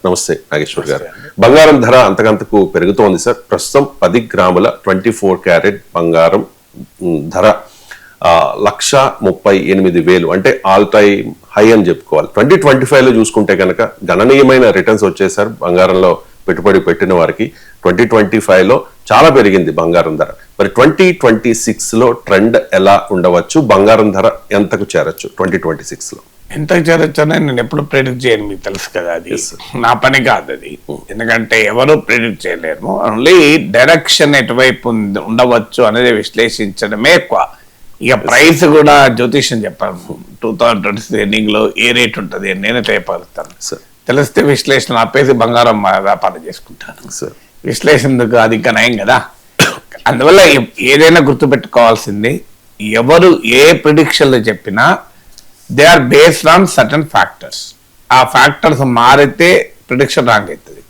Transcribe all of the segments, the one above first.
నమస్తే నాగేశ్వర్ గారు. బంగారం ధర అంతకంతకు పెరుగుతోంది సార్. ప్రస్తుతం 10 గ్రాముల 24 క్యారెట్ బంగారం ధర 1,38,000 అంటే ఆల్ టైమ్ హై అని చెప్పుకోవాలి. 2025 లో చూసుకుంటే కనుక గణనీయమైన రిటర్న్స్ వచ్చేసారు బంగారంలో పెట్టుబడి పెట్టిన వారికి. 2025 లో చాలా పెరిగింది బంగారం ధర. మరి 2026 లో ట్రెండ్ ఎలా ఉండవచ్చు? బంగారం ధర ఎంతకు చేరొచ్చు 2026 లో? ఎంతకు చేరొచ్చు అని నేను ఎప్పుడు ప్రెడిక్ట్ చేయను, మీకు తెలుసు కదా, అది నా పని కాదు అది. ఎందుకంటే ఎవరు ప్రెడిక్ట్ చేయలేరు. ఓన్లీ డైరెక్షన్ ఎటువైపు ఉండవచ్చు అనేది విశ్లేషించడమే ఎక్కువ. ఇక ప్రైస్ కూడా జ్యోతిష్యం చెప్పాను. 2026 ఎండింగ్ లో ఏ రేట్ ఉంటుంది అని నేను చెప్పగలుగుతాను. తెలిస్తే విశ్లేషణ ఆపేసి బంగారం వ్యాపారం చేసుకుంటాను. విశ్లేషణకు అది ఇంకా నయం కదా. అందువల్ల ఏదైనా గుర్తుపెట్టుకోవాల్సింది, ఎవరు ఏ ప్రిడిక్షన్లు చెప్పినా they are based on certain factors. ఆ ఫ్యాక్టర్స్ మారితే ప్రిడిక్షన్ రాంగ్ అవుతుంది,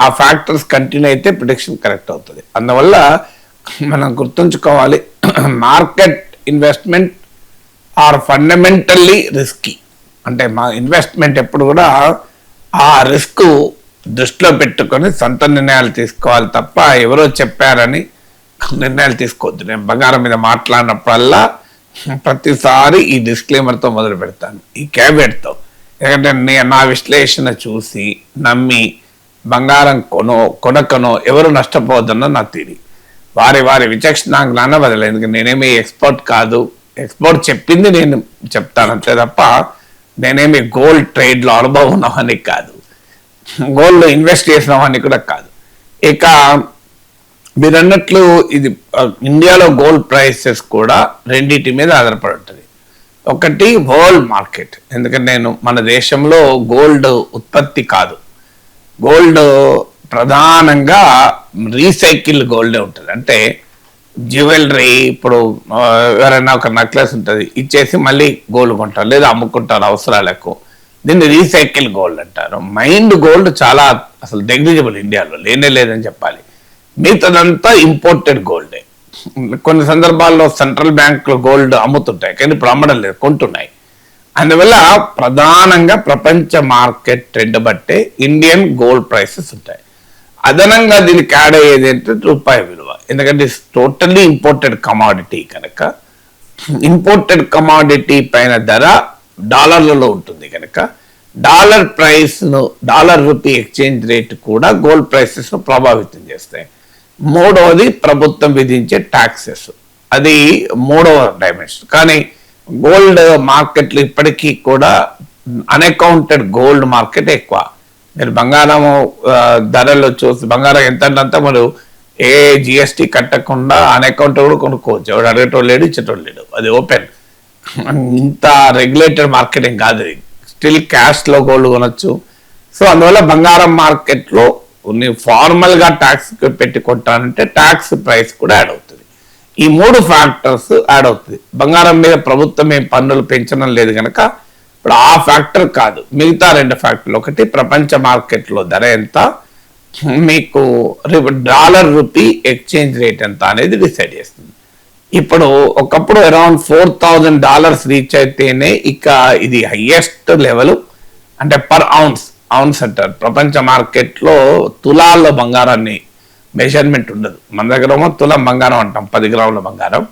ఆ ఫ్యాక్టర్స్ కంటిన్యూ అయితే ప్రిడిక్షన్ కరెక్ట్ అవుతుంది. అందువల్ల మనం గుర్తుంచుకోవాలి, market investment are fundamentally risky. అంటే మా ఇన్వెస్ట్మెంట్ ఎప్పుడు కూడా ఆ రిస్క్ దృష్టిలో పెట్టుకొని సొంత నిర్ణయాలు తీసుకోవాలి తప్ప ఎవరో చెప్పారని నిర్ణయాలు తీసుకోవద్దు. నేను బంగారం మీద మాట్లాడినప్పుడల్లా ప్రతిసారి ఈ డిస్క్లైమర్తో మొదలు పెడతాను, ఈ క్యాబినెట్తో. ఎందుకంటే నా విశ్లేషణ చూసి నమ్మి బంగారం కొనకనో ఎవరు నష్టపోవద్దన్న నా తీరి. వారి విచక్షణాంగులాన వదలలేదు. ఎందుకంటే నేనేమి ఎక్స్పర్ట్ కాదు, ఎక్స్పర్ట్ చెప్పింది నేను చెప్తాను అంతే తప్ప నేనేమి గోల్డ్ ట్రేడ్లో అనుభవం ఉన్నవాడిని కాదు, గోల్డ్ ఇన్వెస్ట్ చేసిన వాడిని కూడా కాదు. ఇక మీరు అన్నట్లు ఇది ఇండియాలో గోల్డ్ ప్రైసెస్ కూడా రెండింటి మీద ఆధారపడి ఉంటుంది. ఒకటి వరల్డ్ మార్కెట్, ఎందుకంటే మన దేశంలో గోల్డ్ ఉత్పత్తి కాదు, గోల్డ్ ప్రధానంగా రీసైకిల్ గోల్డే ఉంటుంది. అంటే జ్యువెలరీ, ఇప్పుడు ఎవరైనా ఒక నెక్లెస్ ఉంటుంది ఇచ్చేసి మళ్ళీ గోల్డ్ కొంటారు లేదా అమ్ముకుంటారు అవసరాలకు, దీన్ని రీసైకిల్ గోల్డ్ అంటారు. మైండ్ గోల్డ్ చాలా అసలు నెగ్లిజిబుల్, ఇండియాలో లేనే లేదని చెప్పాలి. మిగతాదంతా ఇంపోర్టెడ్ గోల్డే. కొన్ని సందర్భాల్లో సెంట్రల్ బ్యాంకులు గోల్డ్ అమ్ముతుంటాయి కానీ ఇప్పుడు అమ్మడం లేదు, కొంటున్నాయి. అందువల్ల ప్రధానంగా ప్రపంచ మార్కెట్ ట్రెండ్ బట్టే ఇండియన్ గోల్డ్ ప్రైసెస్ ఉంటాయి. అదనంగా దీనికి యాడ్ అయ్యేది ఏంటంటే రూపాయి విలువ. ఎందుకంటే టోటల్లీ ఇంపోర్టెడ్ కమాడిటీ కనుక, ఇంపోర్టెడ్ కమాడిటీ పైన ధర డాలర్లలో ఉంటుంది కనుక డాలర్ ప్రైస్ను, డాలర్ రూపీ ఎక్స్చేంజ్ రేట్ కూడా గోల్డ్ ప్రైసెస్ను ప్రభావితం చేస్తాయి. మూడవది ప్రభుత్వం విధించే ట్యాక్సెస్, అది మూడవ డైమెన్షన్. కానీ గోల్డ్ మార్కెట్లు ఇప్పటికీ కూడా అన్అకౌంటెడ్ గోల్డ్ మార్కెట్ ఎక్కువ. మీరు బంగారం ధరలు చూసి బంగారం ఎంత అంతా మీరు ఏ జిఎస్టీ కట్టకుండా అన్అకౌంట్ కూడా కొనుక్కోవచ్చు. ఎవడు అడిగేటోళ్ళు లేడు, ఇచ్చేటోళ్ళు లేడు, అది ఓపెన్. ఇంత రెగ్యులేటెడ్ మార్కెటింగ్ కాదు, స్టిల్ క్యాష్లో గోల్డ్ కొనొచ్చు. సో అందువల్ల బంగారం మార్కెట్లో ఫార్మల్గా ట్యాక్స్ పెట్టి కొట్టానంటే ట్యాక్స్ ప్రైస్ కూడా యాడ్ అవుతుంది. ఈ మూడు ఫ్యాక్టర్స్ యాడ్ అవుతుంది. బంగారం మీద ప్రభుత్వం ఏం పన్నులు పెంచడం లేదు కనుక ఇప్పుడు ఆ ఫ్యాక్టర్ కాదు, మిగతా రెండు ఫ్యాక్టర్లు. ఒకటి ప్రపంచ మార్కెట్లో ధర ఎంత, మీకు డాలర్ రూపీ ఎక్స్చేంజ్ రేట్ ఎంత అనేది డిసైడ్ చేస్తుంది. ఇప్పుడు ఒకప్పుడు అరౌండ్ $4,000 రీచ్ అయితేనే ఇక ఇది హైయెస్ట్ లెవెల్. అంటే పర్ ఔన్స్ అంటారు. ప్రపంచ మార్కెట్లో తులాల్లో బంగారాన్ని మెజర్మెంట్ ఉండదు. మన దగ్గర తులం బంగారం అంటాం, 10 గ్రాముల బంగారం.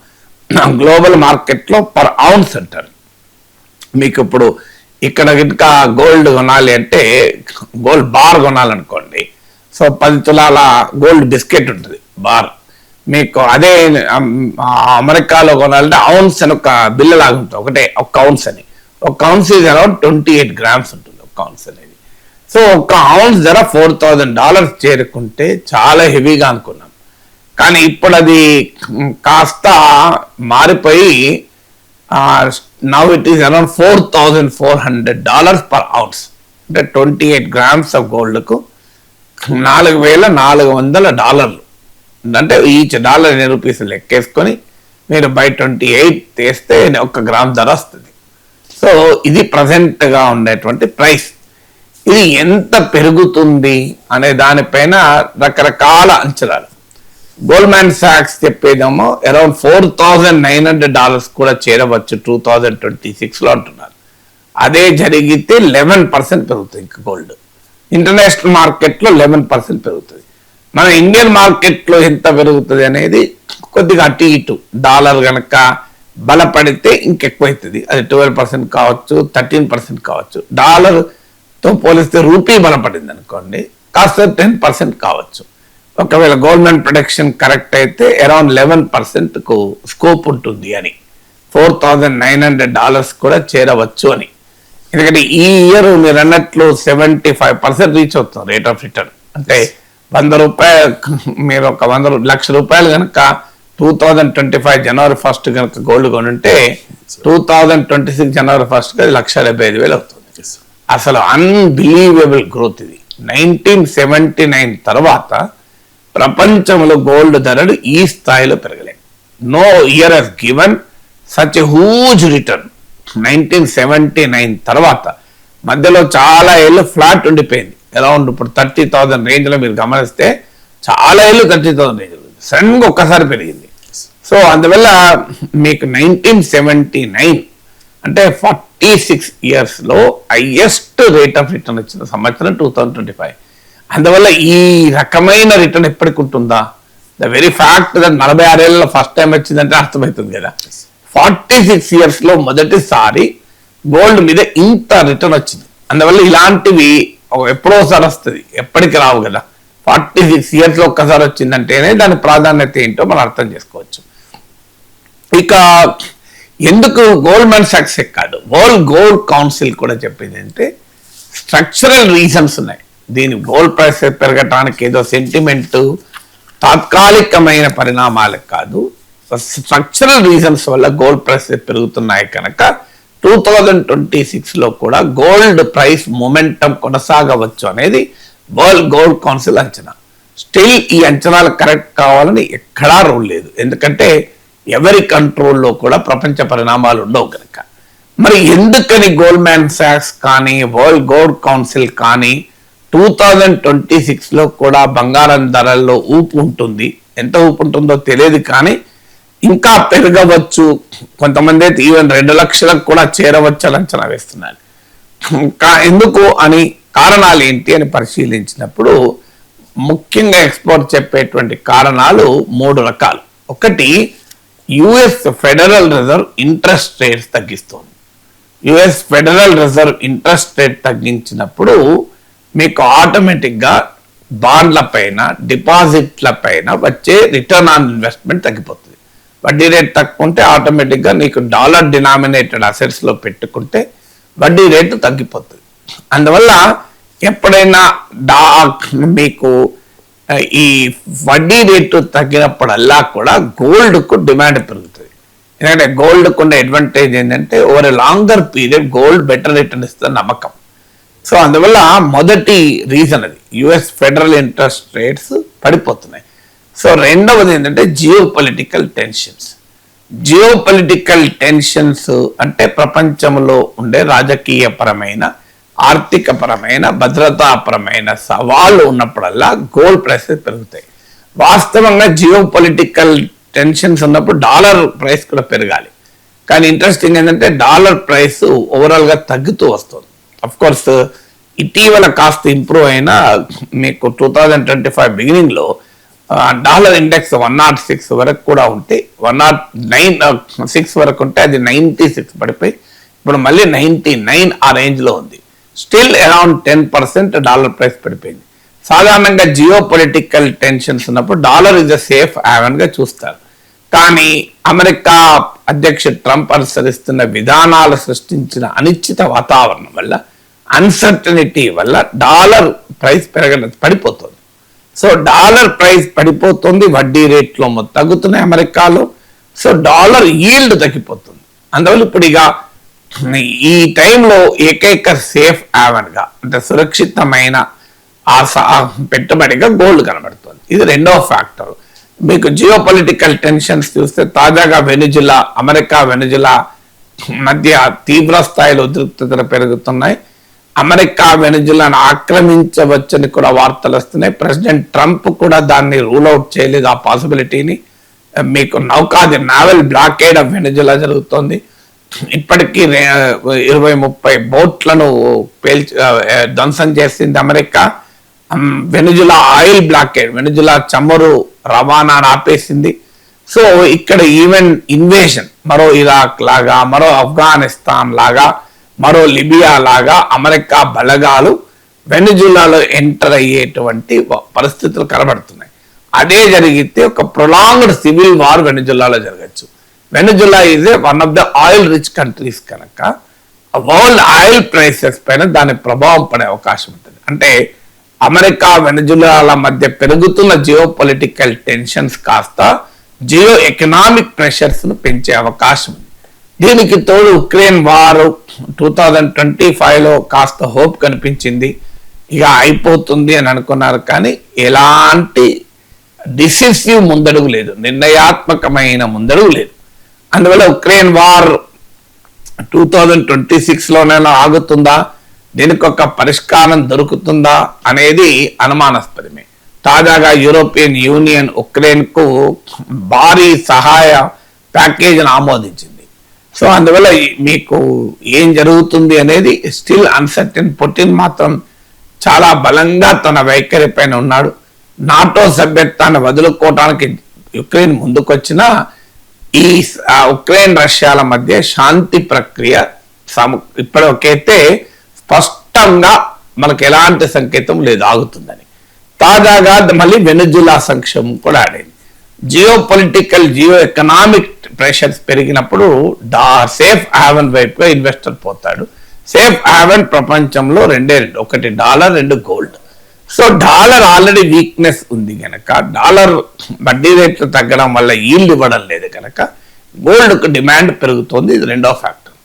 గ్లోబల్ మార్కెట్లో పర్ ఔన్స్ అంటారు. మీకు ఇప్పుడు ఇక్కడ ఇంకా గోల్డ్ కొనాలి అంటే గోల్డ్ బార్ కొనాలనుకోండి, సో 10 తులాల గోల్డ్ బిస్కెట్ ఉంటుంది బార్. మీకు అదే అమెరికాలో కొనాలంటే ఔన్స్ అని ఒక బిల్ల లాగా ఉంటుంది, ఒక ఔన్స్ అని. ఒక ఔన్స్ ఇది అరౌండ్ 28 గ్రామ్స్ ఉంటుంది ఒక ఔన్స్ అనేది. సో ఒక ఔన్స్ ధర $4,000 చేరుకుంటే చాలా హెవీగా అనుకున్నాం. కానీ ఇప్పుడు అది కాస్త మారిపోయి now it is around $4,400 per ounce. అంటే 28 గ్రామ్స్ ఆఫ్ గోల్డ్కు $4,400. అంటే ఈచ్ డాలర్ ₹8 లెక్కేసుకొని మీరు బై 28 తీస్తే 1 గ్రామ్ ధర వస్తుంది. సో ఇది ప్రజెంట్గా ఉండేటువంటి ప్రైస్. ఇది ఎంత పెరుగుతుంది అనే దానిపైన రకరకాల అంచనాలు. గోల్డ్మాన్ సాక్స్ చెప్పేదేమో అరౌండ్ $4,900 కూడా చేరవచ్చు 2026లో అంటున్నారు. అదే జరిగితే 11% పెరుగుతుంది ఇంకా గోల్డ్. ఇంటర్నేషనల్ మార్కెట్లో 11% పెరుగుతుంది. మన ఇండియన్ మార్కెట్లో ఎంత పెరుగుతుంది అనేది కొద్దిగా అటు ఇటు. డాలర్ కనుక బలపడితే ఇంకెక్కువైతుంది, అది 12% కావచ్చు, 13% కావచ్చు. డాలర్తో పోలిస్తే రూపీ బలపడింది అనుకోండి, కాస్త 10% కావచ్చు. ఒకవేళ గవర్నమెంట్ ప్రొడక్షన్ కరెక్ట్ అయితే అరౌండ్ 11%కు స్కోప్ ఉంటుంది అని, $4,900 కూడా చేరవచ్చు అని. ఎందుకంటే ఈ ఇయర్ మీరు అన్నట్లు 75% రీచ్ అవుతుంది రేట్ ఆఫ్ రిటర్న్. అంటే ₹100 మీరు ఒక 100 లక్ష రూపాయలు కనుక 2025 జనవరి 1 కనుక గోల్డ్ కొనుంటే 2026 జనవరి 1 1,75,000 అవుతుంది. అసలు అన్బిలీవబుల్ గ్రోత్ ఇది. 1979 తర్వాత ప్రపంచంలో గోల్డ్ ధరలు ఈ స్థాయిలో పెరగలేదు. No year has given such a huge return. 1979 తర్వాత మధ్యలో చాలా ఏళ్ళు ఫ్లాట్ ఉండిపోయింది. అరౌండ్ ఇప్పుడు 30,000 రేంజ్ లో మీరు గమనిస్తే చాలా ఏళ్ళు 30,000 రేంజ్ లో సడన్గా ఒక్కసారి పెరిగింది. సో అందువల్ల మీకు 1979 అంటే 46 years లో హైయెస్ట్ రేట్ ఆఫ్ రిటర్న్ వచ్చిన సంవత్సరం 2025. అందువల్ల ఈ రకమైన రిటర్న్ ఎప్పటికి ఉంటుందా? ద వెరీ ఫ్యాక్ట్ దట్ 46 ఏళ్ళలో ఫస్ట్ టైం వచ్చిందంటే అర్థమవుతుంది కదా. 46 years లో మొదటిసారి గోల్డ్ మీద ఇంత రిటర్న్ వచ్చింది. అందువల్ల ఇలాంటివి ఎప్పుడోసారి వస్తుంది, ఎప్పటికి రావు కదా. 46 years లో ఒక్కసారి వచ్చిందంటేనే దాని ప్రాధాన్యత ఏంటో మనం అర్థం చేసుకోవచ్చు. ఇక ఎందుకు గోల్డ్మన్ సాక్స్ కాదు, వరల్డ్ గోల్డ్ కౌన్సిల్ కూడా చెప్పింది అంటే స్ట్రక్చరల్ రీజన్స్ ఉన్నాయి. దీని గోల్డ్ ప్రైస్ పెరగటానికి ఏదో సెంటిమెంట్, తాత్కాలికమైన పరిణామాలకు కాదు, స్ట్రక్చరల్ రీజన్స్ వల్ల గోల్డ్ ప్రైస్ పెరుగుతున్నాయి కనుక 2026లో కూడా గోల్డ్ ప్రైస్ మొమెంటం కొనసాగవచ్చు అనేది వరల్డ్ గోల్డ్ కౌన్సిల్ అంచనా. స్టిల్ ఈ అంచనాలు కరెక్ట్ కావాలని ఎక్కడా రూల్ లేదు, ఎందుకంటే ఎవరి కంట్రోల్లో కూడా ప్రపంచ పరిణామాలు ఉండవు కనుక. మరి ఎందుకని గోల్డ్మ్యాన్ సాక్స్ కానీ వరల్డ్ గోల్డ్ కౌన్సిల్ కానీ 2026లో కూడా బంగారం ధరల్లో ఊపు ఉంటుంది? ఎంత ఊపు ఉంటుందో తెలియదు, కానీ ఇంకా పెరగవచ్చు. కొంతమంది అయితే ఈవెన్ 2 లక్షలకు కూడా చేరవచ్చు అని అంచనా వేస్తున్నారు. ఎందుకు అని, కారణాలు ఏంటి అని పరిశీలించినప్పుడు ముఖ్యంగా ఎక్స్పర్ట్ చెప్పేటువంటి కారణాలు 3 రకాలు. ఒకటి, US Federal Reserve interest rates తగ్గిస్తుంది. US Federal Reserve interest rate తగ్గించినప్పుడు మీకు ఆటోమేటిక్గా బాండ్ల పైన, డిపాజిట్ల పైన వచ్చే రిటర్న్ ఆన్ ఇన్వెస్ట్మెంట్ తగ్గిపోతుంది. వడ్డీ రేట్ తక్కువ ఉంటే ఆటోమేటిక్గా నీకు డాలర్ డినామినేటెడ్ అసెట్స్లో పెట్టుకుంటే వడ్డీ రేటు తగ్గిపోతుంది. అందువల్ల ఎప్పుడైనా మీకు ఈ వడ్డీ రేటు తగ్గినప్పుడల్లా కూడా గోల్డ్కు డిమాండ్ పెరుగుతుంది. ఎందుకంటే గోల్డ్కు ఉన్న అడ్వాంటేజ్ ఏంటంటే over a longer period gold better return ఇస్తుంది నమ్మకం. సో అందువల్ల మొదటి రీజన్ అది, యుఎస్ ఫెడరల్ ఇంట్రెస్ట్ రేట్స్ పడిపోతున్నాయి. సో రెండవది ఏంటంటే geo political tensions. Geo political tensions అంటే ప్రపంచంలో ఉండే రాజకీయపరమైన, ఆర్థికపరమైన, భద్రతాపరమైన సవాళ్ళు ఉన్నప్పుడల్లా గోల్డ్ ప్రైసెస్ పెరుగుతాయి. వాస్తవంగా జియో పొలిటికల్ టెన్షన్స్ ఉన్నప్పుడు డాలర్ ప్రైస్ కూడా పెరగాలి, కానీ ఇంట్రెస్టింగ్ ఏంటంటే డాలర్ ప్రైస్ ఓవరాల్గా తగ్గుతూ వస్తుంది. అఫ్ కోర్స్ ఇటీవల కాస్త ఇంప్రూవ్ అయినా మీకు 2025 బిగినింగ్లో డాలర్ ఇండెక్స్ 106 వరకు కూడా ఉంటే, 109 వరకు ఉంటే అది 96 పడిపోయి ఇప్పుడు మళ్ళీ 99 ఆ రేంజ్లో ఉంది. స్టిల్ అరౌండ్ 10% డాలర్ ప్రైస్ పడిపోయింది. సాధారణంగా జియో పొలిటికల్ టెన్షన్స్ ఉన్నప్పుడు డాలర్ ఇస్ అ సేఫ్ హ్యావెన్గా చూస్తారు, కానీ అమెరికా అధ్యక్షుడు ట్రంప్ అనుసరిస్తున్న విధానాలు సృష్టించిన అనిశ్చిత వాతావరణం వల్ల, అన్సర్టనిటీ వల్ల డాలర్ ప్రైస్ పడిపోతుంది. సో డాలర్ ప్రైస్ పడిపోతుంది, వడ్డీ రేట్లో తగ్గుతున్నాయి అమెరికాలో. సో డాలర్ ఈల్డ్ తగ్గిపోతుంది. అందువల్ల ఇప్పుడు ఇక ఈ టైంలో ఏకైక సేఫ్ హ్యావెన్గా, అంటే సురక్షితమైన పెట్టుబడిగా గోల్డ్ కనబడుతుంది. ఇది రెండవ ఫ్యాక్టర్. మీకు జియో పొలిటికల్ టెన్షన్స్ చూస్తే తాజాగా వెనిజులా, అమెరికా వెనిజులా మధ్య తీవ్ర స్థాయిలో ఉద్రిక్తతలు పెరుగుతున్నాయి. అమెరికా వెనిజులాను ఆక్రమించవచ్చని కూడా వార్తలు వస్తున్నాయి. ప్రెసిడెంట్ ట్రంప్ కూడా దాన్ని రూల్ అవుట్ చేయలేదు, ఆ పాసిబిలిటీని. మీకు నావల్ బ్లాకేడ్ ఆఫ్ వెనిజులా జరుగుతోంది. ఇప్పటికీ 20-30 బోట్లను ధ్వంసం చేసింది America. Venezuela oil blockade, Venezuela చమురు రవాణాను ఆపేసింది. సో ఇక్కడ ఈవెన్ ఇన్వేషన్, మరో ఇరాక్ లాగా, మరో ఆఫ్ఘనిస్తాన్ లాగా, మరో లిబియా లాగా అమెరికా బలగాలు వెనుజులాలో ఎంటర్ అయ్యేటువంటి పరిస్థితులు కనబడుతున్నాయి. అదే జరిగితే ఒక ప్రొలాంగ్డ్ సివిల్ వార్ వెనుజులాలో జరగచ్చు. Venezuela is one of the oil rich countries కనుక వరల్డ్ ఆయిల్ ప్రైసెస్ పైన దాని ప్రభావం పడే అవకాశం ఉంటుంది. అంటే అమెరికా వెనుజులాల మధ్య పెరుగుతున్న జియో పొలిటికల్ టెన్షన్స్ కాస్త జియో ఎకనామిక్ ప్రెషర్స్ ను పెంచే అవకాశం ఉంది. దీనికి తోడు ఉక్రెయిన్ వార్ 2025లో కాస్త హోప్ కనిపించింది, ఇక అయిపోతుంది అని అనుకున్నారు. కానీ ఎలాంటి డిసిసివ్ ముందడుగు లేదు, నిర్ణయాత్మకమైన ముందడుగు లేదు. అందువల్ల ఉక్రెయిన్ వార్ 2026లోనైనా ఆగుతుందా, దీనికి ఒక పరిష్కారం దొరుకుతుందా అనేది అనుమానాస్పదమే. తాజాగా యూరోపియన్ యూనియన్ ఉక్రెయిన్ కు భారీ సహాయ ప్యాకేజీని ఆమోదించింది. సో అందువల్ల మీకు ఏం జరుగుతుంది అనేది స్టిల్ అన్సర్టెన్. పుటిన్ మాత్రం చాలా బలంగా తన వైఖరి పైన ఉన్నాడు. నాటో సభ్యత్వాన్ని వదులుకోవడానికి యుక్రెయిన్ ముందుకొచ్చినా ఈ ఉక్రెయిన్ రష్యాల మధ్య శాంతి ప్రక్రియ ఇప్పటికైతే స్పష్టంగా మనకు ఎలాంటి సంకేతం లేదు ఆగుతుందని. తాజాగా మళ్ళీ వెనుజులా సంక్షేమం కూడా ఆడింది. Geopolitical, geoeconomic pressures పెరిగినప్పుడు సేఫ్ హ్యావెన్ వైపుగా ఇన్వెస్టర్ పోతాడు. సేఫ్ హ్యావెన్ ప్రపంచంలో రెండే రెండు, ఒకటి డాలర్, రెండు gold. So dollar already weakness ఉంది కనుక, డాలర్ వడ్డీ రేట్లు తగ్గడం వల్ల ఈల్డ్ ఇవ్వడం లేదు కనుక గోల్డ్కు డిమాండ్ పెరుగుతుంది. ఇది రెండో ఫ్యాక్టర్.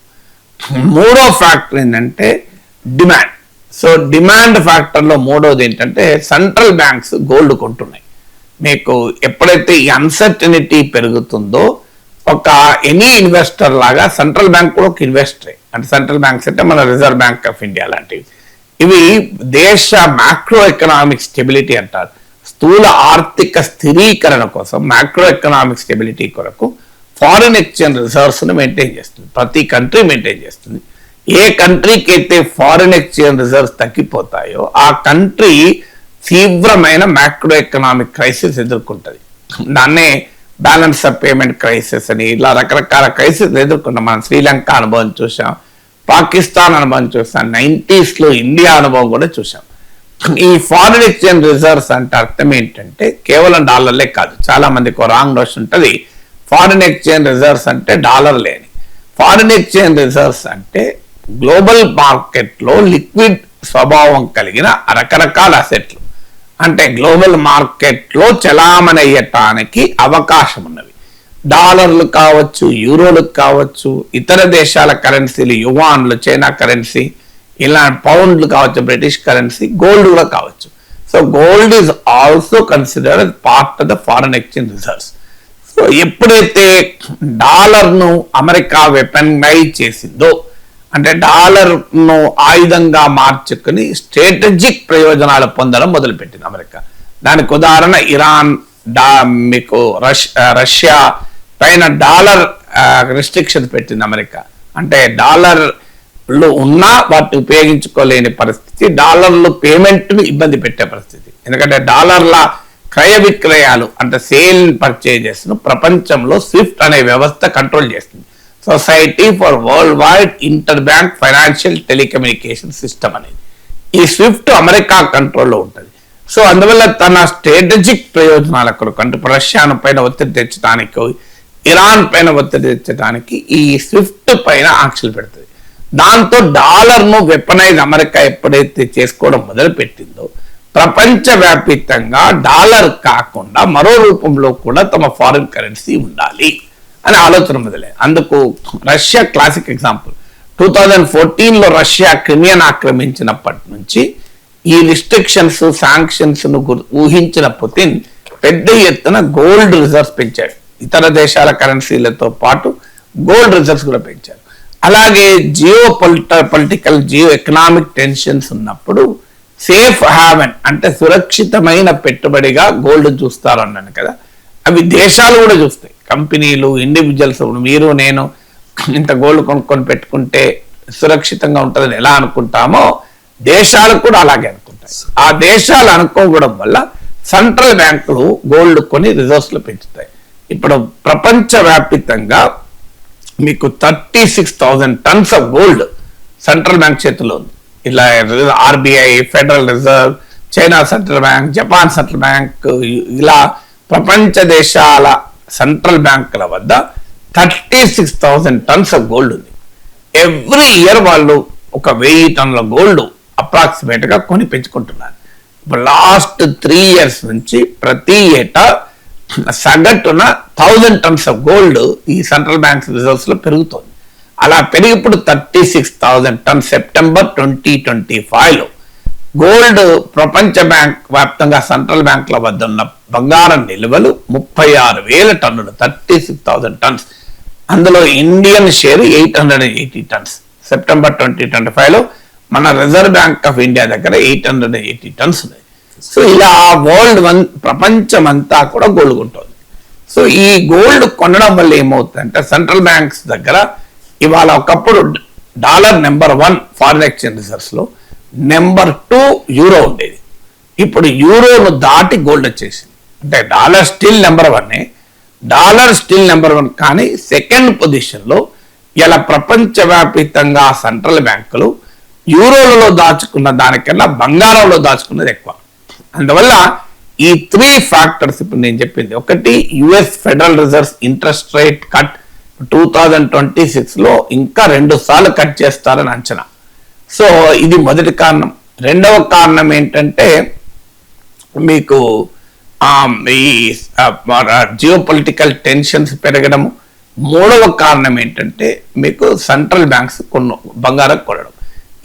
మూడో ఫ్యాక్టర్ ఏంటంటే డిమాండ్. సో డిమాండ్ ఫ్యాక్టర్లో మూడోది ఏంటంటే సెంట్రల్ బ్యాంక్స్ గోల్డ్ కొంటున్నాయి. మీకు ఎప్పుడైతే ఈ అన్సర్టనిటీ పెరుగుతుందో ఒక ఎనీ ఇన్వెస్టర్ లాగా సెంట్రల్ బ్యాంక్ కూడా ఒక ఇన్వెస్టరే. అంటే సెంట్రల్ బ్యాంక్స్ అంటే మన రిజర్వ్ బ్యాంక్ ఆఫ్ ఇండియా లాంటివి. ఇవి దేశ మ్యాక్రో ఎకనామిక్ స్టెబిలిటీ అంటారు. స్థూల ఆర్థిక స్థిరీకరణ కోసం, మ్యాక్రో ఎకనామిక్ స్టెబిలిటీ కొరకు ఫారిన్ ఎక్స్చేంజ్ రిజర్వ్స్ ను మెయింటైన్ చేస్తుంది. ప్రతి కంట్రీ మెయింటైన్ చేస్తుంది. ఏ కంట్రీకి అయితే ఫారిన్ ఎక్స్చేంజ్ రిజర్వ్స్ తగ్గిపోతాయో ఆ కంట్రీ తీవ్రమైన మ్యాక్రో ఎకనామిక్ క్రైసిస్ ఎదుర్కొంటుంది. దాన్నే బ్యాలెన్స్ ఆఫ్ పేమెంట్ క్రైసిస్ అని, ఇలా రకరకాల క్రైసిస్ ఎదుర్కొన్నాం. మనం శ్రీలంక అనుభవం చూసాం, పాకిస్తాన్ అనుభవం చూసాం, 90s లో ఇండియా అనుభవం కూడా చూసాం. ఈ ఫారిన్ ఎక్స్చేంజ్ రిజర్వ్స్ అంటే అర్థం ఏంటంటే కేవలం డాలర్లే కాదు. చాలా మందికి రాంగ్ నోషన్ ఉంటుంది, ఫారిన్ ఎక్స్చేంజ్ రిజర్వ్స్ అంటే డాలర్ లేని. ఫారిన్ ఎక్స్చేంజ్ రిజర్వ్స్ అంటే గ్లోబల్ మార్కెట్ లో లిక్విడ్ స్వభావం కలిగిన రకరకాల అసెట్లు, అంటే గ్లోబల్ మార్కెట్ లో చలామణి అయ్యటానికి అవకాశం ఉన్నవి. డాలర్లు కావచ్చు, యూరోలు కావచ్చు, ఇతర దేశాల కరెన్సీలు, యువాన్లు, చైనా కరెన్సీ, ఇలా పౌండ్లు కావచ్చు, బ్రిటిష్ కరెన్సీ, గోల్డ్ కూడా కావచ్చు. So gold is also considered part of the foreign exchange reserves. So ఎప్పుడైతే డాలర్ను అమెరికా వెపనైజ్ చేసిందో, అంటే డాలర్ను ఆయుధంగా మార్చుకుని స్ట్రాటజిక్ ప్రయోజనాలు పొందడం మొదలుపెట్టింది అమెరికా. దానికి ఉదాహరణ ఇరాన్, మీకు రష్యా పైన డాలర్ రిస్ట్రిక్షన్స్ పెట్టింది అమెరికా. అంటే డాలర్లు ఉన్నా వాటిని ఉపయోగించుకోలేని పరిస్థితి, డాలర్లు పేమెంట్ని ఇబ్బంది పెట్టే పరిస్థితి. ఎందుకంటే డాలర్ల క్రయ విక్రయాలు అంటే సేల్ పర్చేజెస్ ను ప్రపంచంలో స్విఫ్ట్ అనే వ్యవస్థ కంట్రోల్ చేస్తుంది. Society for world wide inter bank financial telecommunication system అనేది. ఈ స్విఫ్ట్ అమెరికా కంట్రోల్లో ఉంటుంది. సో అందువల్ల తన స్ట్రాటజిక్ ప్రయోజనాల కొరకు, అంటే రష్యాను పైన ఒత్తిడి తెచ్చడానికి, ఇరాన్ పైన ఒత్తిడి తెచ్చడానికి ఈ స్విఫ్ట్ పైన ఆంక్షలు పెడుతుంది. దాంతో డాలర్ను వెపనైజ్ అమెరికా ఎప్పుడైతే చేసుకోవడం మొదలుపెట్టిందో, ప్రపంచవ్యాప్తంగా డాలర్ కాకుండా మరో రూపంలో కూడా తమ ఫారిన్ కరెన్సీ ఉండాలి అనే ఆలోచన మొదలైంది. అందుకు రష్యా క్లాసిక్ ఎగ్జాంపుల్. 2014లో రష్యా క్రిమియాను ఆక్రమించినప్పటి నుంచి ఈ రిస్ట్రిక్షన్స్, శాంక్షన్స్ ను ఊహించిన పుతిన్ పెద్ద ఎత్తున గోల్డ్ రిజర్వ్స్ పెంచాడు. ఇతర దేశాల కరెన్సీలతో పాటు గోల్డ్ రిజర్వ్స్ కూడా పెంచారు. అలాగే పొలిటికల్, జియో ఎకనామిక్ టెన్షన్స్ ఉన్నప్పుడు సేఫ్ హ్యావెన్ అంటే సురక్షితమైన పెట్టుబడిగా గోల్డ్ చూస్తారు అన్నాను కదా. అవి దేశాలు కూడా చూస్తాయి, కంపెనీలు, ఇండివిజువల్స్. మీరు నేను ఇంత గోల్డ్ కొనుక్కొని పెట్టుకుంటే సురక్షితంగా ఉంటుందని ఎలా అనుకుంటామో దేశాలు కూడా అలాగే అనుకుంటాయి. ఆ దేశాలు అనుకోవడం వల్ల సెంట్రల్ బ్యాంకులు గోల్డ్ కొని రిజర్వ్స్ లో పెంచుతాయి. ఇప్పుడు ప్రపంచవ్యాప్తంగా మీకు 36,000 tons of gold central bank చేతిలో ఉంది. ఇలా RBI, federal reserve, China central bank, Japan central bank, ఇలా ప్రపంచ దేశాల సెంట్రల్ బ్యాంకుల వద్ద 36,000 టన్స్ ఆఫ్ గోల్డ్ ఉంది. ఎవ్రీ ఇయర్ వాళ్ళు 1,000 టన్నుల గోల్డ్ అప్రాక్సిమేట్ గా కొని పెంచుకుంటున్నారు. ఇప్పుడు లాస్ట్ 3 years నుంచి ప్రతి ఏటా సగటున 1,000 టన్స్ ఆఫ్ గోల్డ్ ఈ సెంట్రల్ బ్యాంక్ రిజర్వ్స్ లో పెరుగుతోంది. అలా పెరిగి ఇప్పుడు 36,000 టన్స్ సెప్టెంబర్ 2025లో గోల్డ్ ప్రపంచ బ్యాంక్ వ్యాప్తంగా సెంట్రల్ బ్యాంకుల వద్ద ఉన్న బంగారం నిల్వలు 36,000 టన్నులు, 36,000 టన్స్. అందులో ఇండియన్ షేర్ 880 టన్స్. సెప్టెంబర్ 2025లో మన రిజర్వ్ బ్యాంక్ ఆఫ్ ఇండియా దగ్గర 880 టన్స్ ఉన్నాయి. సో ఇలా వరల్డ్ ప్రపంచం అంతా కూడా గోల్డ్ కొంటుంది. సో ఈ గోల్డ్ కొనడం వల్ల ఏమవుతుందంటే సెంట్రల్ బ్యాంక్స్ దగ్గర ఇవాళ ఒకప్పుడు dollar number 1 foreign exchange reserves లో, నెంబర్ 2 యూరో ఉండేది. ఇప్పుడు యూరోను దాటి గోల్డ్ వచ్చేసింది. అంటే dollar still number 1, dollar still number 1, కానీ సెకండ్ పొజిషన్ లో ఇలా ప్రపంచవ్యాప్తంగా సెంట్రల్ బ్యాంకులు యూరోలలో దాచుకున్న దానికన్నా బంగారంలో దాచుకున్నది ఎక్కువ. అందువల్ల ఈ 3 ఫ్యాక్టర్స్ ఇప్పుడు నేను చెప్పింది, ఒకటి US federal reserves interest rate cut 2026 లో ఇంకా 2 సార్లు కట్ చేస్తారని అంచనా. సో ఇది మొదటి కారణం. రెండవ కారణం ఏంటంటే మీకు ఈ జియోపొలిటికల్ టెన్షన్స్ పెరగడము. మూడవ కారణం ఏంటంటే మీకు సెంట్రల్ బ్యాంక్స్ బంగారం కొనడం.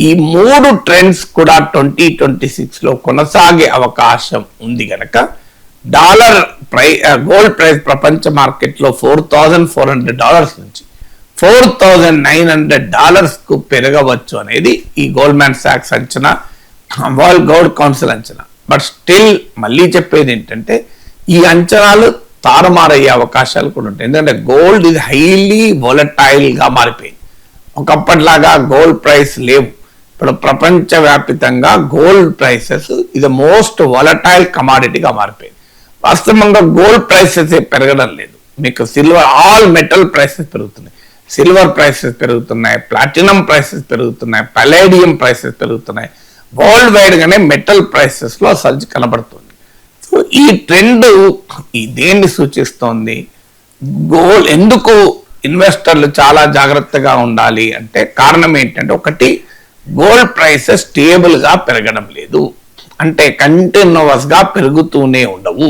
ఈ 3 ట్రెండ్స్ కూడా 2026 లో కొనసాగే అవకాశం ఉంది గనక డాలర్ గోల్డ్ ప్రైస్ ప్రపంచ మార్కెట్లో $4,400 నుంచి $4,900 కు పెరగవచ్చు అనేది ఈ గోల్డ్మాన్ సాక్స్ అంచనా, వరల్డ్ గోల్డ్ కౌన్సిల్ అంచనా. బట్ స్టిల్ మళ్ళీ చెప్పేది ఏంటంటే ఈ అంచనాలు తారుమారయ్యే అవకాశాలు కూడా ఉంటాయి. ఎందుకంటే గోల్డ్ ఇది హైలీ వొలటైల్ గా మారిపోయింది. ఒకప్పటిలాగా గోల్డ్ ప్రైస్ లేవు. ఇప్పుడు ప్రపంచవ్యాప్తంగా గోల్డ్ ప్రైసెస్ ఇది మోస్ట్ వొలటైల్ కమాడిటీగా మారిపోయింది. వాస్తవంగా గోల్డ్ ప్రైసెస్ పెరగడం లేదు. మీకు సిల్వర్, ఆల్ మెటల్ ప్రైసెస్ పెరుగుతున్నాయి. సిల్వర్ ప్రైసెస్ పెరుగుతున్నాయి, ప్లాటినం ప్రైసెస్ పెరుగుతున్నాయి, పలేడియం ప్రైసెస్ పెరుగుతున్నాయి. వరల్డ్ వైడ్ గానే మెటల్ ప్రైసెస్ లో సర్జ్ కనబడుతుంది. సో ఈ ట్రెండ్ దేన్ని సూచిస్తోంది? గోల్డ్ ఎందుకు ఇన్వెస్టర్లు చాలా జాగ్రత్తగా ఉండాలి అంటే కారణం ఏంటంటే, ఒకటి గోల్డ్ ప్రైసెస్ స్టేబుల్ గా పెరగడం లేదు, అంటే కంటిన్యూస్ గా పెరుగుతూనే ఉండవు.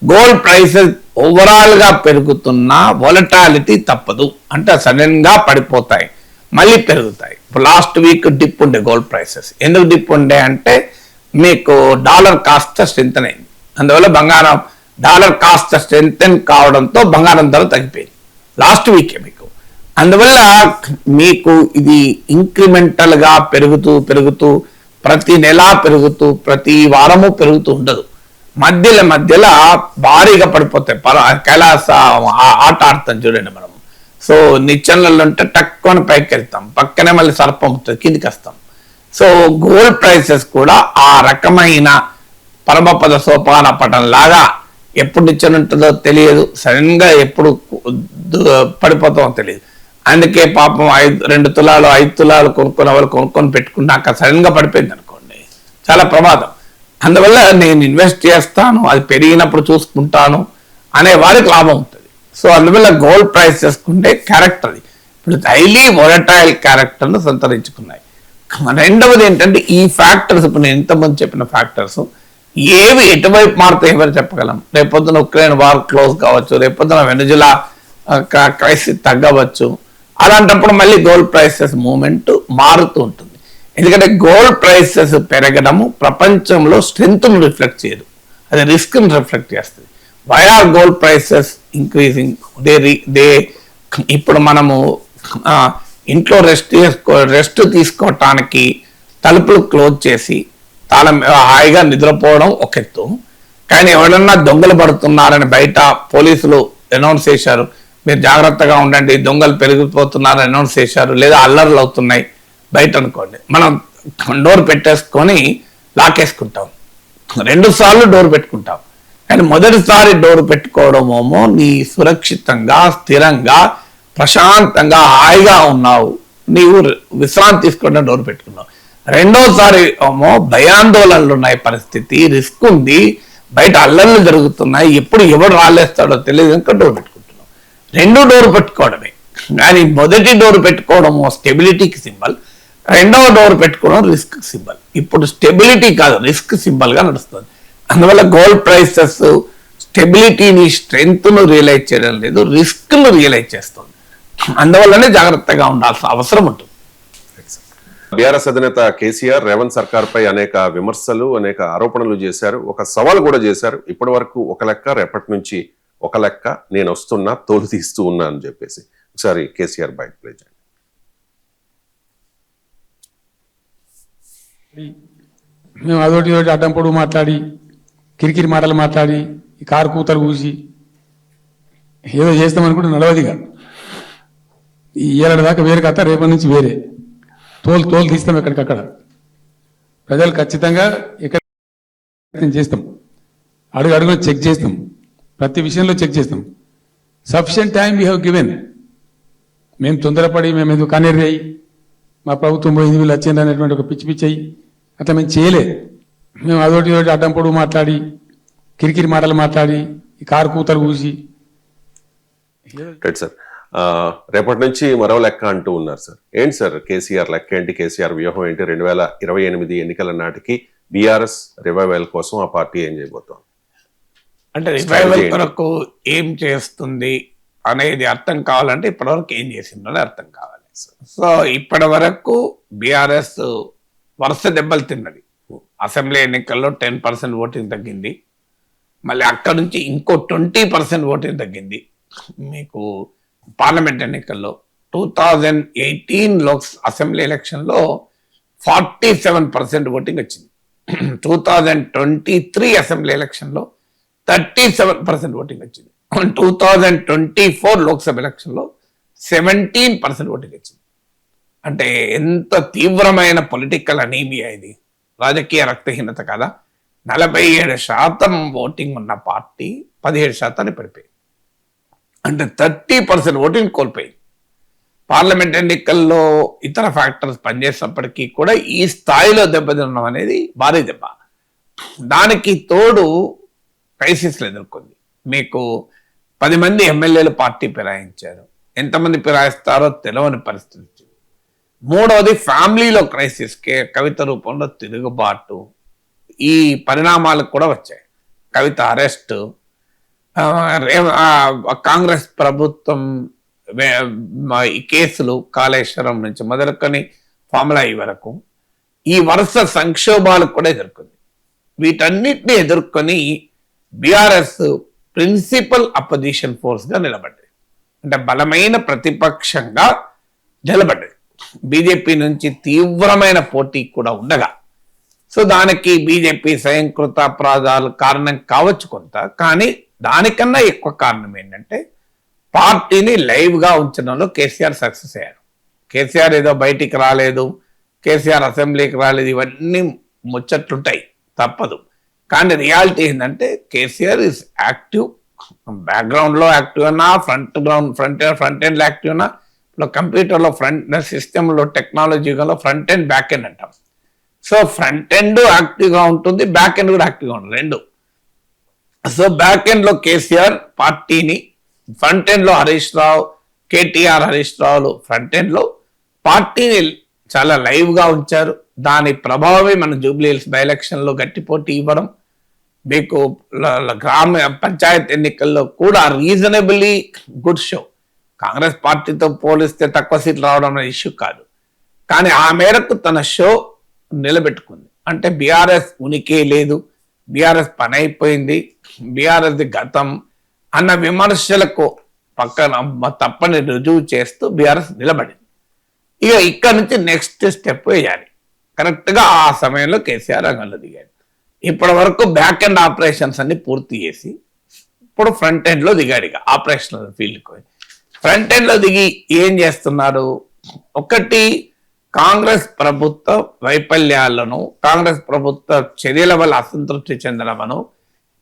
గోల్డ్ ప్రైసెస్ ఓవరాల్ గా పెరుగుతున్నా వొలటాలిటీ తప్పదు, అంటే సడన్ గా పడిపోతాయి మళ్ళీ పెరుగుతాయి. ఇప్పుడు లాస్ట్ వీక్ డిప్ ఉండే గోల్డ్ ప్రైసెస్. ఎందుకు డిప్ ఉండే అంటే మీకు డాలర్ కాస్త స్ట్రెంథెన్ అయింది. అందువల్ల బంగారం డాలర్ కాస్త స్ట్రెంథెన్ కావడంతో బంగారం ధర తగ్గిపోయింది లాస్ట్ వీకే మీకు. అందువల్ల మీకు ఇది ఇంక్రిమెంటల్ గా పెరుగుతూ ప్రతి నెల పెరుగుతూ ప్రతి వారము పెరుగుతూ ఉండదు. మధ్యలో భారీగా పడిపోతాయి. కైలాస ఆట ఆడతాం చూడండి మనం. సో నిచ్చెనలలో ఉంటే టక్కుని పైకి వెళ్తాం, పక్కనే మళ్ళీ సర్పం ఉంటుంది, కిందికి వస్తాం. సో గోల్డ్ ప్రైసెస్ కూడా ఆ రకమైన పరమపద సోపాన పటం లాగా ఎప్పుడు నిచ్చెన ఉంటుందో తెలియదు, సడన్ గా ఎప్పుడు పడిపోతామో తెలియదు. అందుకే పాపం 2 తులాలు 5 తులాలు కొనుక్కున్న వాళ్ళు కొనుక్కొని పెట్టుకున్నాక సడన్ గా పడిపోయింది అనుకోండి, చాలా ప్రమాదం. అందువల్ల నేను ఇన్వెస్ట్ చేస్తాను, అది పెరిగినప్పుడు చూసుకుంటాను అనే వారికి లాభం ఉంటుంది. సో అందువల్ల గోల్డ్ ప్రైస్ చేసుకుంటే క్యారెక్టర్ ఇప్పుడు హైలీ వొలటైల్ క్యారెక్టర్ను సంతరించుకున్నాయి. రెండవది ఏంటంటే ఈ ఫ్యాక్టర్స్, ఇప్పుడు నేను ఇంతకుముందు చెప్పిన ఫ్యాక్టర్స్ ఏవి ఎటువైపు మారుతాయి ఎవరు చెప్పగలం? రేపొద్దున ఉక్రెయిన్ వార్ క్లోజ్ కావచ్చు, రేపొద్దున వెనజులా క్రైసిస్ తగ్గవచ్చు. అలాంటప్పుడు మళ్ళీ గోల్డ్ ప్రైసెస్ మూమెంట్ మారుతూ ఉంటుంది. ఎందుకంటే గోల్డ్ ప్రైసెస్ పెరగడము ప్రపంచంలో స్ట్రెంగ్త్ను రిఫ్లెక్ట్ చేయదు, అది రిస్క్ని రిఫ్లెక్ట్ చేస్తుంది. Why are gold prices increasing? They ఇప్పుడు మనము ఇంట్లో రెస్ట్ తీసుకోవటానికి తలుపులు క్లోజ్ చేసి హాయిగా నిద్రపోవడం ఒక ఎత్తు, కానీ ఎవరన్నా దొంగలు పడుతున్నారని బయట పోలీసులు అనౌన్స్ చేశారు, మీరు జాగ్రత్తగా ఉండండి, దొంగలు పెరిగిపోతున్నారు అనౌన్స్ చేశారు, లేదా అల్లర్లు అవుతున్నాయి బయట అనుకోండి, మనం డోర్ పెట్టేసుకొని లాకేసుకుంటాం. 2 సార్లు డోర్ పెట్టుకుంటాం. కానీ మొదటిసారి డోర్ పెట్టుకోవడమేమో నీ సురక్షితంగా, స్థిరంగా, ప్రశాంతంగా, హాయిగా ఉన్నావు, నీవు విశ్రాంతి తీసుకుంటే డోర్ పెట్టుకున్నావు. రెండోసారి ఏమో భయాందోళనలు ఉన్నాయి, పరిస్థితి రిస్క్ ఉంది, బయట అల్లర్లు జరుగుతున్నాయి, ఎప్పుడు ఎవడు రాలేస్తాడో తెలియదు కనుక డోర్ పెట్టుకుంటున్నాం. 2 డోర్ పెట్టుకోవడమే. కానీ మొదటి డోర్ పెట్టుకోవడము స్టెబిలిటీకి సింబల్, రెండవ డోర్ పెట్టుకోవడం రిస్క్ సింబల్. ఇప్పుడు స్టెబిలిటీ కాదు, రిస్క్ సింబల్ గా నడుస్తుంది. అందువల్ల గోల్డ్ ప్రైసెస్ స్టెబిలిటీని, స్ట్రెంగ్త్ ను రియలైజ్ చేయడం లేదు, రిస్క్ ను రియలైజ్ చేస్తుంది. అందువల్లనే జాగ్రత్తగా ఉండాల్సిన అవసరం ఉంటుంది. బీఆర్ఎస్ అధినేత కేసీఆర్ రేవంత్ సర్కార్ పై అనేక విమర్శలు, అనేక ఆరోపణలు చేశారు, ఒక సవాల్ కూడా చేశారు. ఇప్పటి వరకు ఒక లెక్క, రేపటి నుంచి ఒక లెక్క, నేను వస్తున్నా, తోలు తీస్తూ ఉన్నా అని చెప్పేసి. ఒకసారి కేసీఆర్ బయట ప్లే చేయండి. మేము అదొకటి ఇదొకటి అడ్డం పొడుగు మాట్లాడి, కిరికిరి మాటలు మాట్లాడి, ఈ కారు కూతలు కూసి ఏదో చేస్తామనుకుంటే నడవదిగా. ఈ ఏడాది దాకా వేరే కథ, రేపటి నుంచి వేరే. తోలు తీస్తాం ఎక్కడికక్కడ. ప్రజలు ఖచ్చితంగా ఎక్కడ చేస్తాం, అడుగున చెక్ చేస్తాం, ప్రతి విషయంలో చెక్ చేస్తాం. Sufficient time we have given. మేము తొందరపడి మేము ఎందుకు కనేరి అయ్యి మా ప్రభుత్వం 5,000 వచ్చింది అనేటువంటి ఒక పిచ్చి పిచ్చి అయ్యి అట్లా మేము చేయలే. మేము అదొకటి ఇదొకటి అడ్డం పొడుగు మాట్లాడి, కిరికిరి మాటలు మాట్లాడి, ఈ కారు కూతలు కూసి. రైట్ సార్, రేపటి నుంచి మరో లెక్క అంటూ ఉన్నారు సార్. ఏంటి సార్ కేసీఆర్ లెక్క ఏంటి, కేసీఆర్ వ్యూహం ఏంటి? 2028 ఎన్నికల నాటికి బీఆర్ఎస్ రివైవల్ కోసం ఆ పార్టీ ఏం చేయబోతోంది? అంటే రివైవల్ కొరకు ఏం చేస్తుంది అనేది అర్థం కావాలంటే ఇప్పటివరకు ఏం చేసిందో అర్థం కావాలి. సో ఇప్పటి వరకు బీఆర్ఎస్ వరుస దెబ్బలు తిన్నది. అసెంబ్లీ ఎన్నికల్లో 10% ఓటింగ్ తగ్గింది, మళ్ళీ అక్కడ నుంచి ఇంకో 20% ఓటింగ్ తగ్గింది. మీకు పార్లమెంట్ ఎన్నికల్లో 2018 అసెంబ్లీ ఎలక్షన్లో 47% ఓటింగ్ వచ్చింది. 2023 అసెంబ్లీ ఎలక్షన్లో 37% ఓటింగ్ వచ్చింది. 2024 లోక్సభ ఎలక్షన్లో 17% ఓటింగ్ వచ్చింది. అంటే ఎంత తీవ్రమైన పొలిటికల్ అనీమియా ఇది, రాజకీయ రక్తహీనత కదా. 47% ఓటింగ్ ఉన్న పార్టీ 17% పడిపోయింది. అంటే 30% ఓటింగ్ కోల్పోయింది. పార్లమెంట్ ఎన్నికల్లో ఇతర ఫ్యాక్టర్స్ పనిచేసినప్పటికీ కూడా ఈ స్థాయిలో దెబ్బతినడం అనేది భారీ దెబ్బ. దానికి తోడు క్రైసిస్లు ఎదుర్కొంది. మీకు 10 మంది ఎమ్మెల్యేలు పార్టీ ఫిరాయించారు, ఎంతమంది ఫిరాయిస్తారో తెలియని పరిస్థితి. మూడవది ఫ్యామిలీలో క్రైసిస్, కవిత రూపంలో తిరుగుబాటు, ఈ పరిణామాలకు కూడా వచ్చాయి. కవిత అరెస్ట్, కాంగ్రెస్ ప్రభుత్వం ఈ కేసులు, కాళేశ్వరం నుంచి మొదలుకొని ఫార్ములా ఈ వరకు ఈ వరుస సంక్షోభాలకు కూడా ఎదుర్కొంది. వీటన్నిటిని ఎదుర్కొని బీఆర్ఎస్ ప్రిన్సిపల్ అపోజిషన్ ఫోర్స్ గా నిలబడ్డది. అంటే బలమైన ప్రతిపక్షంగా నిలబడ్డది. బీజేపీ నుంచి తీవ్రమైన పోటీ కూడా ఉండగా. సో దానికి బీజేపీ స్వయంకృత అపరాధాలు కారణం కావచ్చు కొంత, కానీ దానికన్నా ఎక్కువ కారణం ఏంటంటే పార్టీని లైవ్ గా ఉంచడంలో కేసీఆర్ సక్సెస్ అయ్యారు. కేసీఆర్ ఏదో బయటికి రాలేదు, కేసీఆర్ అసెంబ్లీకి రాలేదు, ఇవన్నీ ముచ్చట్లుంటాయి, తప్పదు. కానీ రియాలిటీ ఏంటంటే కేసీఆర్ ఇస్ యాక్టివ్, బ్యాక్గ్రౌండ్ లో యాక్టివ్ అన్నా, ఫ్రంట్ ఎండ్ యాక్టివ్ అన్నా. ఇప్పుడు కంప్యూటర్లో ఫ్రంట్ సిస్టంలో టెక్నాలజీలో ఫ్రంట్ ఎండ్ బ్యాక్ ఎండ్ అంటాం. సో ఫ్రంట్ ఎండ్ యాక్టివ్గా ఉంటుంది, బ్యాక్ ఎండ్ కూడా యాక్టివ్గా ఉంటుంది, రెండు. సో బ్యాక్ ఎండ్ లో కేసీఆర్ పార్టీని, ఫ్రంట్ ఎండ్ లో హరీష్ రావు, కేటీఆర్, హరీష్ రావులు ఫ్రంట్ ఎండ్ లో పార్టీని చాలా లైవ్ గా ఉంచారు. దాని ప్రభావమే మన జూబ్లీ హిల్స్ బై ఎలక్షన్ లో గట్టి పోటీ ఇవ్వడం, మీకు గ్రామ పంచాయత్ ఎన్నికల్లో కూడా రీజనబుల్లీ గుడ్ షో. కాంగ్రెస్ పార్టీతో పోలిస్తే తక్కువ సీట్లు రావడం అనే ఇష్యూ కాదు, కానీ ఆ మేరకు తన షో నిలబెట్టుకుంది. అంటే బీఆర్ఎస్ ఉనికి లేదు, బీఆర్ఎస్ పని అయిపోయింది, బీఆర్ఎస్ గతం అన్న విమర్శలకు పక్కన తప్పని రుజువు చేస్తూ బీఆర్ఎస్ నిలబడింది. ఇక ఇక్కడ నుంచి నెక్స్ట్ స్టెప్ వేయాలి. కరెక్ట్ గా ఆ సమయంలో కేసీఆర్ రంగంలో దిగాడు. ఇప్పటి వరకు బ్యాక్ ఎండ్ ఆపరేషన్స్ అన్ని పూర్తి చేసి ఇప్పుడు ఫ్రంట్ ఎండ్ లో దిగాడు, ఇక ఆపరేషనల్ ఫీల్డ్కి. ఫ్రంట్ ఎండ్ లో దిగి ఏం చేస్తున్నారు? ఒకటి, కాంగ్రెస్ ప్రభుత్వ వైఫల్యాలను, కాంగ్రెస్ ప్రభుత్వ చర్యల వల్ల అసంతృప్తి చెందడమను,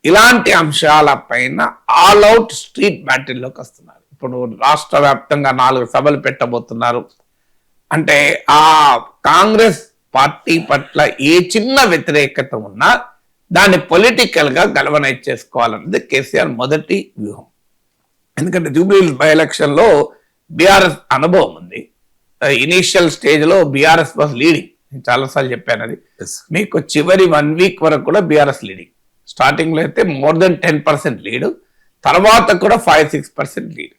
ఇలాంటి అంశాల పైన ఆల్ అవుట్ స్ట్రీట్ బ్యాటిల్లోకి వస్తున్నారు. ఇప్పుడు రాష్ట్ర వ్యాప్తంగా 4 సభలు పెట్టబోతున్నారు. అంటే ఆ కాంగ్రెస్ పార్టీ పట్ల ఏ చిన్న వ్యతిరేకత ఉన్నా దాన్ని పొలిటికల్ గా గల్వనైజ్ చేసుకోవాలన్నది కేసీఆర్ మొదటి వ్యూహం. ఎందుకంటే జూబ్లీ బై ఎలక్షన్ లో బీఆర్ఎస్ అనుభవం ఉంది. ఇనీషియల్ స్టేజ్ లో బీఆర్ఎస్ వాజ్ లీడింగ్. నేను చాలాసార్లు చెప్పాను అది. మీకు చివరి 1 వీక్ వరకు కూడా బీఆర్ఎస్ లీడింగ్. స్టార్టింగ్ లో అయితే మోర్ దెన్ 10% లీడ్, తర్వాత కూడా 5-6% లీడ్.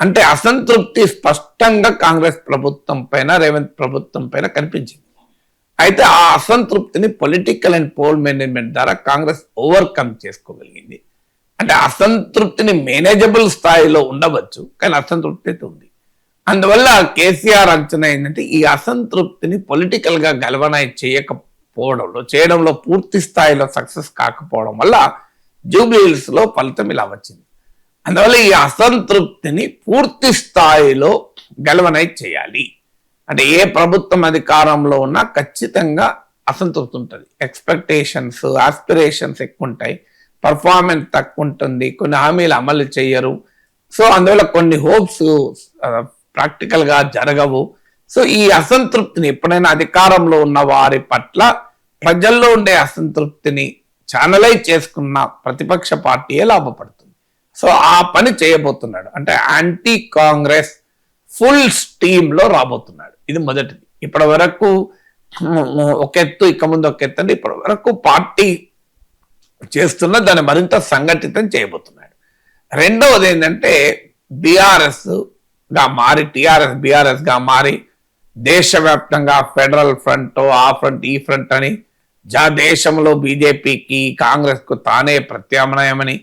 అంటే అసంతృప్తి స్పష్టంగా కాంగ్రెస్ ప్రభుత్వం పైన, రేవంత్ ప్రభుత్వం పైన కనిపించింది. అయితే ఆ అసంతృప్తిని పొలిటికల్ అండ్ పోల్ మేనేజ్మెంట్ ద్వారా కాంగ్రెస్ ఓవర్కమ్ చేసుకోగలిగింది. అంటే అసంతృప్తిని మేనేజబుల్ స్థాయిలో ఉండవచ్చు, కానీ అసంతృప్తి అయితే ఉంది. అందువల్ల కేసీఆర్ అంచనా ఏంటంటే ఈ అసంతృప్తిని పొలిటికల్ గా గల్వనైజ్ చేయడంలో పూర్తి స్థాయిలో సక్సెస్ కాకపోవడం వల్ల జూబ్లీహిల్స్ లో ఫలితం ఇలా వచ్చింది. అందువల్ల ఈ అసంతృప్తిని పూర్తి స్థాయిలో గల్వనైజ్ చేయాలి. అంటే ఏ ప్రభుత్వం అధికారంలో ఉన్నా ఖచ్చితంగా అసంతృప్తి ఉంటుంది. ఎక్స్పెక్టేషన్స్, ఆస్పిరేషన్స్ ఎక్కువ ఉంటాయి, పర్ఫార్మెన్స్ తక్కువ ఉంటుంది, కొన్ని హామీలు అమలు చేయరు. సో అందువల్ల కొన్ని హోప్స్ ప్రాక్టికల్ గా జరగవు. సో ఈ అసంతృప్తిని ఎప్పుడైనా అధికారంలో ఉన్న వారి పట్ల ప్రజల్లో ఉండే అసంతృప్తిని ఛానలైజ్ చేసుకున్న ప్రతిపక్ష పార్టీయే లాభపడుతుంది. సో ఆ పని చేయబోతున్నాడు. అంటే యాంటీ కాంగ్రెస్ ఫుల్ స్టీమ్ లో రాబోతున్నాడు. ఇది మొదటిది. ఇప్పటి వరకు ఒక ఎత్తు, ఇక ముందు ఒక ఎత్తు అంటే ఇప్పటి వరకు పార్టీ చేస్తున్న దాన్ని మరింత సంఘటితం చేయబోతున్నాడు. రెండవది ఏంటంటే బీఆర్ఎస్ గా మారి, టిఆర్ఎస్ బీఆర్ఎస్ గా మారి దేశవ్యాప్తంగా ఫెడరల్ ఫ్రంట్, ఆ ఫ్రంట్, ఈ ఫ్రంట్ అని దేశంలో బీజేపీకి, కాంగ్రెస్ కు తానే ప్రత్యామ్నాయమని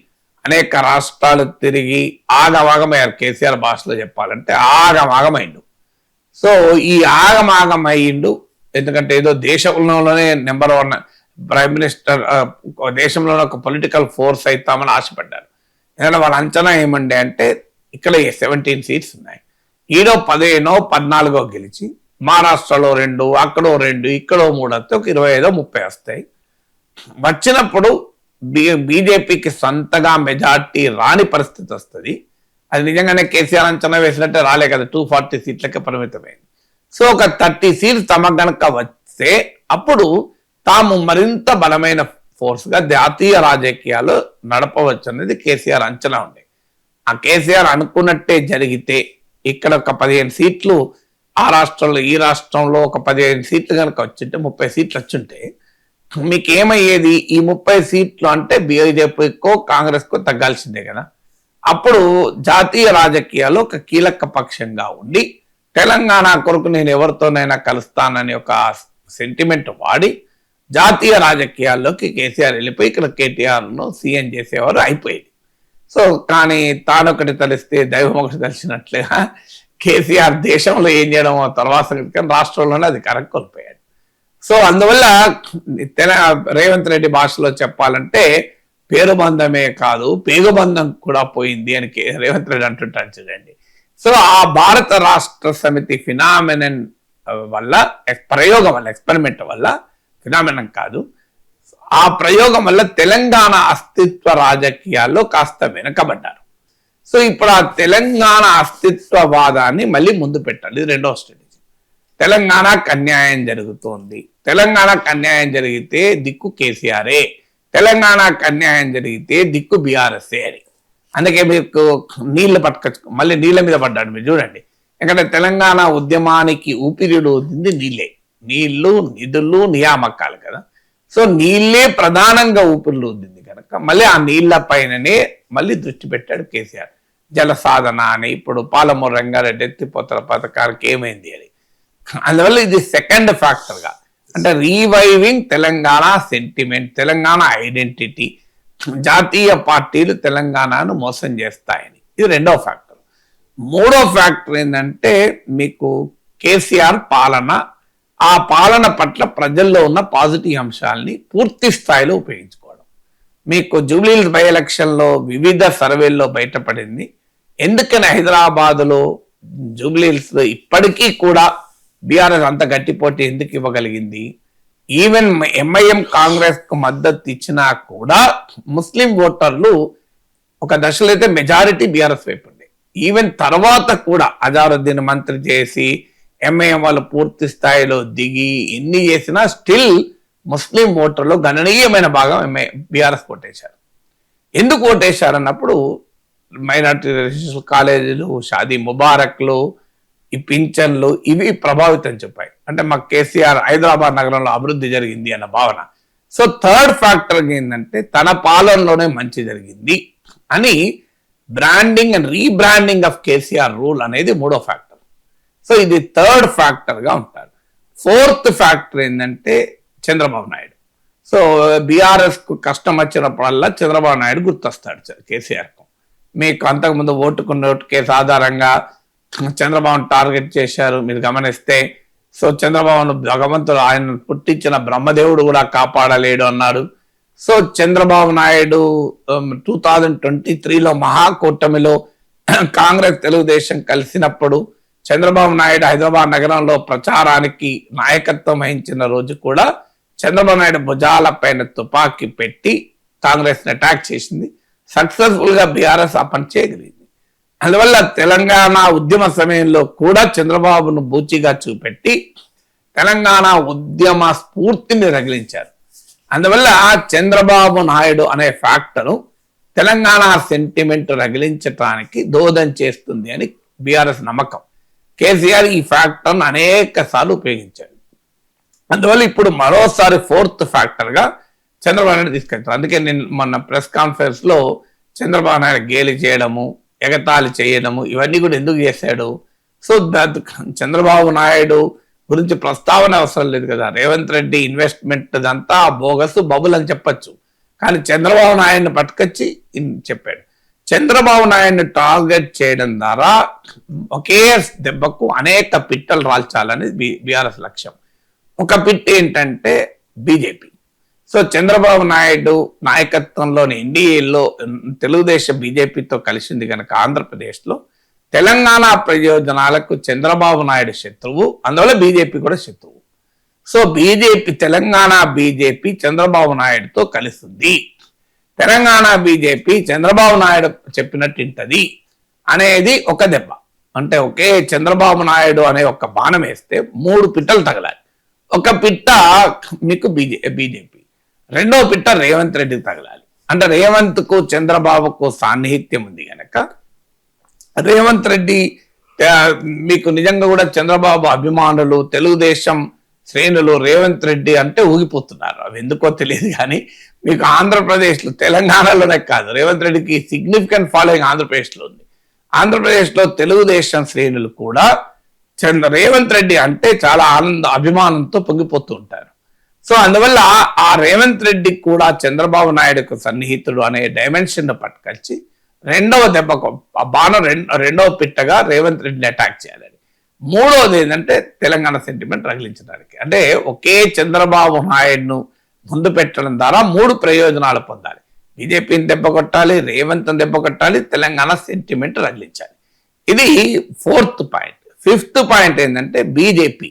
అనేక రాష్ట్రాలు తిరిగి ఆగమాగమయ్యారు. కేసీఆర్ భాషలో చెప్పాలంటే ఆగమాగమైండు. సో ఈ ఆగమాగమయ్యిండు ఎందుకంటే ఏదో దేశంలోనే నెంబర్ 1 ప్రైమ్ మినిస్టర్, దేశంలోనే ఒక పొలిటికల్ ఫోర్స్ అవుతామని ఆశపడ్డారు. ఎందుకంటే వాళ్ళ అంచనా ఏమండి అంటే ఇక్కడ 17 సీట్స్ ఉన్నాయి, ఈడో 15-14 గెలిచి మహారాష్ట్రలో 2, అక్కడో 2, ఇక్కడో 3 వస్తే ఒక 25-30 వస్తాయి. వచ్చినప్పుడు బీజేపీకి సొంతగా మెజార్టీ రాని పరిస్థితి వస్తుంది. అది నిజంగానే కేసీఆర్ అంచనా వేసినట్టే రాలే కదా, 240 సీట్లకే పరిమితమైంది. సో ఒక 30 సీట్స్ తమకు గనక వస్తే అప్పుడు తాము మరింత బలమైన ఫోర్స్ గా జాతీయ రాజకీయాలు నడపవచ్చు అనేది కేసీఆర్ అంచనా ఉండే. ఆ కేసీఆర్ అనుకున్నట్టే జరిగితే ఇక్కడ ఒక 15 సీట్లు, ఆ రాష్ట్రంలో ఈ రాష్ట్రంలో ఒక 15 సీట్లు కనుక వచ్చింటే 30 సీట్లు వచ్చుంటే మీకు ఏమయ్యేది? ఈ 30 సీట్లు అంటే బీజేపీకో కాంగ్రెస్కో తగ్గాల్సిందే కదా. అప్పుడు జాతీయ రాజకీయాల్లో ఒక కీలక పక్షంగా ఉండి తెలంగాణ కొరకు నేను ఎవరితోనైనా కలుస్తానని ఒక సెంటిమెంట్ వాడి జాతీయ రాజకీయాల్లోకి కేసీఆర్ వెళ్ళిపోయి ఇక్కడ కేటీఆర్ను సీఎం చేసేవారు అయిపోయింది. సో కానీ తానొకటి తెలిస్తే దైవం ఒకటి తెలిసినట్లుగా కేసీఆర్ దేశంలో ఏం చేయడం తర్వాత రాష్ట్రంలోనే అధికారం కోల్పోయాడు. సో అందువల్ల రేవంత్ రెడ్డి భాషలో చెప్పాలంటే పేరుబంధమే కాదు పేగుబంధం కూడా పోయింది అని రేవంత్ రెడ్డి అంటుంటాడు చూడండి. సో ఆ భారత రాష్ట్ర సమితి ఫినామినన్ వల్ల, ప్రయోగం వల్ల, ఎక్స్పెరిమెంట్ వల్ల, ఫినామినన్ కాదు, ఆ ప్రయోగం వల్ల తెలంగాణ అస్తిత్వ రాజకీయాల్లో కాస్త వెనకబడ్డారు. సో ఇప్పుడు ఆ తెలంగాణ అస్తిత్వవాదాన్ని మళ్ళీ ముందు పెట్టాలి. ఇది రెండవ స్ట్రాటజీ. తెలంగాణకు అన్యాయం జరుగుతోంది, తెలంగాణకు అన్యాయం జరిగితే దిక్కు కేసీఆరే, తెలంగాణకు అన్యాయం జరిగితే దిక్కు బీఆర్ఎస్ఏ అని. అందుకే మీకు నీళ్లు పట్టుకొచ్చు, మళ్ళీ నీళ్ళ మీద పడ్డాడు మీరు చూడండి. ఎందుకంటే తెలంగాణ ఉద్యమానికి ఊపిరిడు ఉంది నీళ్ళే, నీళ్లు, నిధులు, నియామకాలు కదా. సో నీళ్ళే ప్రధానంగా ఊపిరిలో ఉంది కనుక మళ్ళీ ఆ నీళ్ల పైననే మళ్ళీ దృష్టి పెట్టాడు కేసీఆర్. జల సాధన అని, ఇప్పుడు పాలమూరు రంగారెడ్డి ఎత్తిపోతల పథకానికి ఏమైంది అని. అందువల్ల ఇది సెకండ్ ఫ్యాక్టర్ గా, అంటే రీవైవింగ్ తెలంగాణ సెంటిమెంట్, తెలంగాణ ఐడెంటిటీ, జాతీయ పార్టీలు తెలంగాణను మోసం చేస్తాయని, ఇది రెండవ ఫ్యాక్టర్. మూడో ఫ్యాక్టర్ ఏంటంటే మీకు కేసీఆర్ పాలన, ఆ పాలన పట్ల ప్రజల్లో ఉన్న పాజిటివ్ అంశాలని పూర్తి స్థాయిలో ఉపయోగించుకోవడం. మీకు జూబ్లీహిల్స్ బై ఎలక్షన్ లో వివిధ సర్వేల్లో బయటపడింది ఎందుకని హైదరాబాద్లో జూబ్లీహిల్స్ లో ఇప్పటికీ కూడా బీఆర్ఎస్ అంత గట్టి పోటీ ఎందుకు ఇవ్వగలిగింది? ఈవెన్ ఎంఐఎం కాంగ్రెస్ కు మద్దతు ఇచ్చినా కూడా ముస్లిం ఓటర్లు ఒక దశలో అయితే మెజారిటీ బీఆర్ఎస్ వైపు ఉండే. ఈవెన్ తర్వాత కూడా అజారుద్దీన్ మంత్రి చేసి ఎంఐఎం వాళ్ళు పూర్తి స్థాయిలో దిగి ఎన్ని చేసినా స్టిల్ ముస్లిం ఓటర్లు గణనీయమైన భాగం బీఆర్ఎస్ ఓటేశారు. ఎందుకు ఓటేశారు అన్నప్పుడు మైనార్టీ రెసిడెన్షియల్ కాలేజీలు, షాదీ ముబారక్లు, ఈ పింఛన్లు ఇవి ప్రభావితం చూపాయి. అంటే మాకు కేసీఆర్ హైదరాబాద్ నగరంలో అభివృద్ధి జరిగింది అన్న భావన. సో థర్డ్ ఫ్యాక్టర్ ఏంటంటే తన పాలనలోనే మంచి జరిగింది అని branding and rebranding of KCR rule అనేది మూడో ఫ్యాక్టర్. సో ఇది థర్డ్ ఫ్యాక్టర్ గా ఉంటారు. ఫోర్త్ ఫ్యాక్టర్ ఏంటంటే చంద్రబాబు నాయుడు. సో బీఆర్ఎస్ కు కష్టం వచ్చినప్పుడల్లా చంద్రబాబు నాయుడు గుర్తొస్తాడు కేసీఆర్ కు. మీకు అంతకుముందు ఓటుకున్న ఓటు కేసు ఆధారంగా చంద్రబాబును టార్గెట్ చేశారు మీరు గమనిస్తే. సో చంద్రబాబును భగవంతుడు ఆయన పుట్టించిన బ్రహ్మదేవుడు కూడా కాపాడలేడు అన్నాడు. సో చంద్రబాబు నాయుడు 2023లో మహాకూటమిలో కాంగ్రెస్ తెలుగుదేశం కలిసినప్పుడు చంద్రబాబు నాయుడు హైదరాబాద్ నగరంలో ప్రచారానికి నాయకత్వం వహించిన రోజు కూడా చంద్రబాబు నాయుడు భుజాల పైన తుపాకీ పెట్టి కాంగ్రెస్ ని అటాక్ చేసింది. సక్సెస్ఫుల్ గా బీఆర్ఎస్ ఆ పని చేయగలిగింది. అందువల్ల తెలంగాణ ఉద్యమ సమయంలో కూడా చంద్రబాబును బూచిగా చూపెట్టి తెలంగాణ ఉద్యమ స్ఫూర్తిని రగిలించారు. అందువల్ల చంద్రబాబు నాయుడు అనే ఫ్యాక్టరు తెలంగాణ సెంటిమెంట్ రగిలించటానికి దోహదం చేస్తుంది అని బీఆర్ఎస్ నమ్మకం. కేసీఆర్ ఈ ఫ్యాక్టర్ను అనేక సార్లు ఉపయోగించాడు. అందువల్ల ఇప్పుడు మరోసారి ఫోర్త్ ఫ్యాక్టర్ గా చంద్రబాబు నాయుడు తీసుకెళ్తారు. అందుకే నేను మొన్న ప్రెస్ కాన్ఫరెన్స్ లో చంద్రబాబు నాయుడు గేలి చేయడము, ఎగతాళి చేయడము ఇవన్నీ కూడా ఎందుకు చేశాడు? సో చంద్రబాబు నాయుడు గురించి ప్రస్తావన అవసరం లేదు కదా. రేవంత్ రెడ్డి ఇన్వెస్ట్మెంట్ అంతా బోగస్ బబుల్ అని చెప్పచ్చు, కానీ చంద్రబాబు నాయుడిని పట్టుకొచ్చి చెప్పాడు. చంద్రబాబు నాయుడిని టార్గెట్ చేయడం ద్వారా ఒకే దెబ్బకు అనేక పిట్టలు రాల్చాలని బీఆర్ఎస్ లక్ష్యం. ఒక పిట్ ఏంటంటే బీజేపీ. సో చంద్రబాబు నాయుడు నాయకత్వంలోని ఎన్డీఏలో తెలుగుదేశం బీజేపీతో కలిసింది కనుక ఆంధ్రప్రదేశ్లో తెలంగాణ ప్రయోజనాలకు చంద్రబాబు నాయుడు శత్రువు, అందువల్ల బీజేపీ కూడా శత్రువు. So BJP Telangana BJP Chandrababu నాయుడుతో కలిసింది, తెలంగాణ బీజేపీ చంద్రబాబు నాయుడు చెప్పినట్టు ఇంటది అనేది ఒక దెబ్బ. అంటే ఒకే చంద్రబాబు నాయుడు అనే ఒక బాణం వేస్తే 3 పిట్టలు తగలాలి. ఒక పిట్ట మీకు బీజేపీ, రెండో పిట్ట రేవంత్ రెడ్డికి తగలాలి. అంటే రేవంత్ కు చంద్రబాబుకు సాన్నిహిత్యం ఉంది కనుక రేవంత్ రెడ్డి మీకు నిజంగా కూడా చంద్రబాబు అభిమానులు, తెలుగుదేశం శ్రేణులు రేవంత్ రెడ్డి అంటే ఊగిపోతున్నారు. అవి ఎందుకో తెలియదు కానీ మీకు ఆంధ్రప్రదేశ్లో, తెలంగాణలోనే కాదు, రేవంత్ రెడ్డికి సిగ్నిఫికెంట్ ఫాలోయింగ్ ఆంధ్రప్రదేశ్లో ఉంది. ఆంధ్రప్రదేశ్లో తెలుగుదేశం శ్రేణులు కూడా రేవంత్ రెడ్డి అంటే చాలా అభిమానంతో పొంగిపోతూ ఉంటారు. సో అందువల్ల ఆ రేవంత్ రెడ్డి కూడా చంద్రబాబు నాయుడుకు సన్నిహితుడు అనే డైమెన్షన్ పట్టుకొచ్చి రెండవ దెబ్బకు ఆ బాణం రెండవ పిట్టగా రేవంత్ రెడ్డిని అటాక్ చేయాలని. మూడవది ఏంటంటే తెలంగాణ సెంటిమెంట్ రగిలించడానికి. అంటే ఒకే చంద్రబాబు నాయుడును ముందు పెట్టడం ద్వారా 3 ప్రయోజనాలు పొందాలి. బీజేపీని దెబ్బ కొట్టాలి, రేవంత్ దెబ్బ కొట్టాలి, తెలంగాణ సెంటిమెంట్ రగిలించాలి. ఇది 4th పాయింట్. 5th పాయింట్ ఏంటంటే బీజేపీ.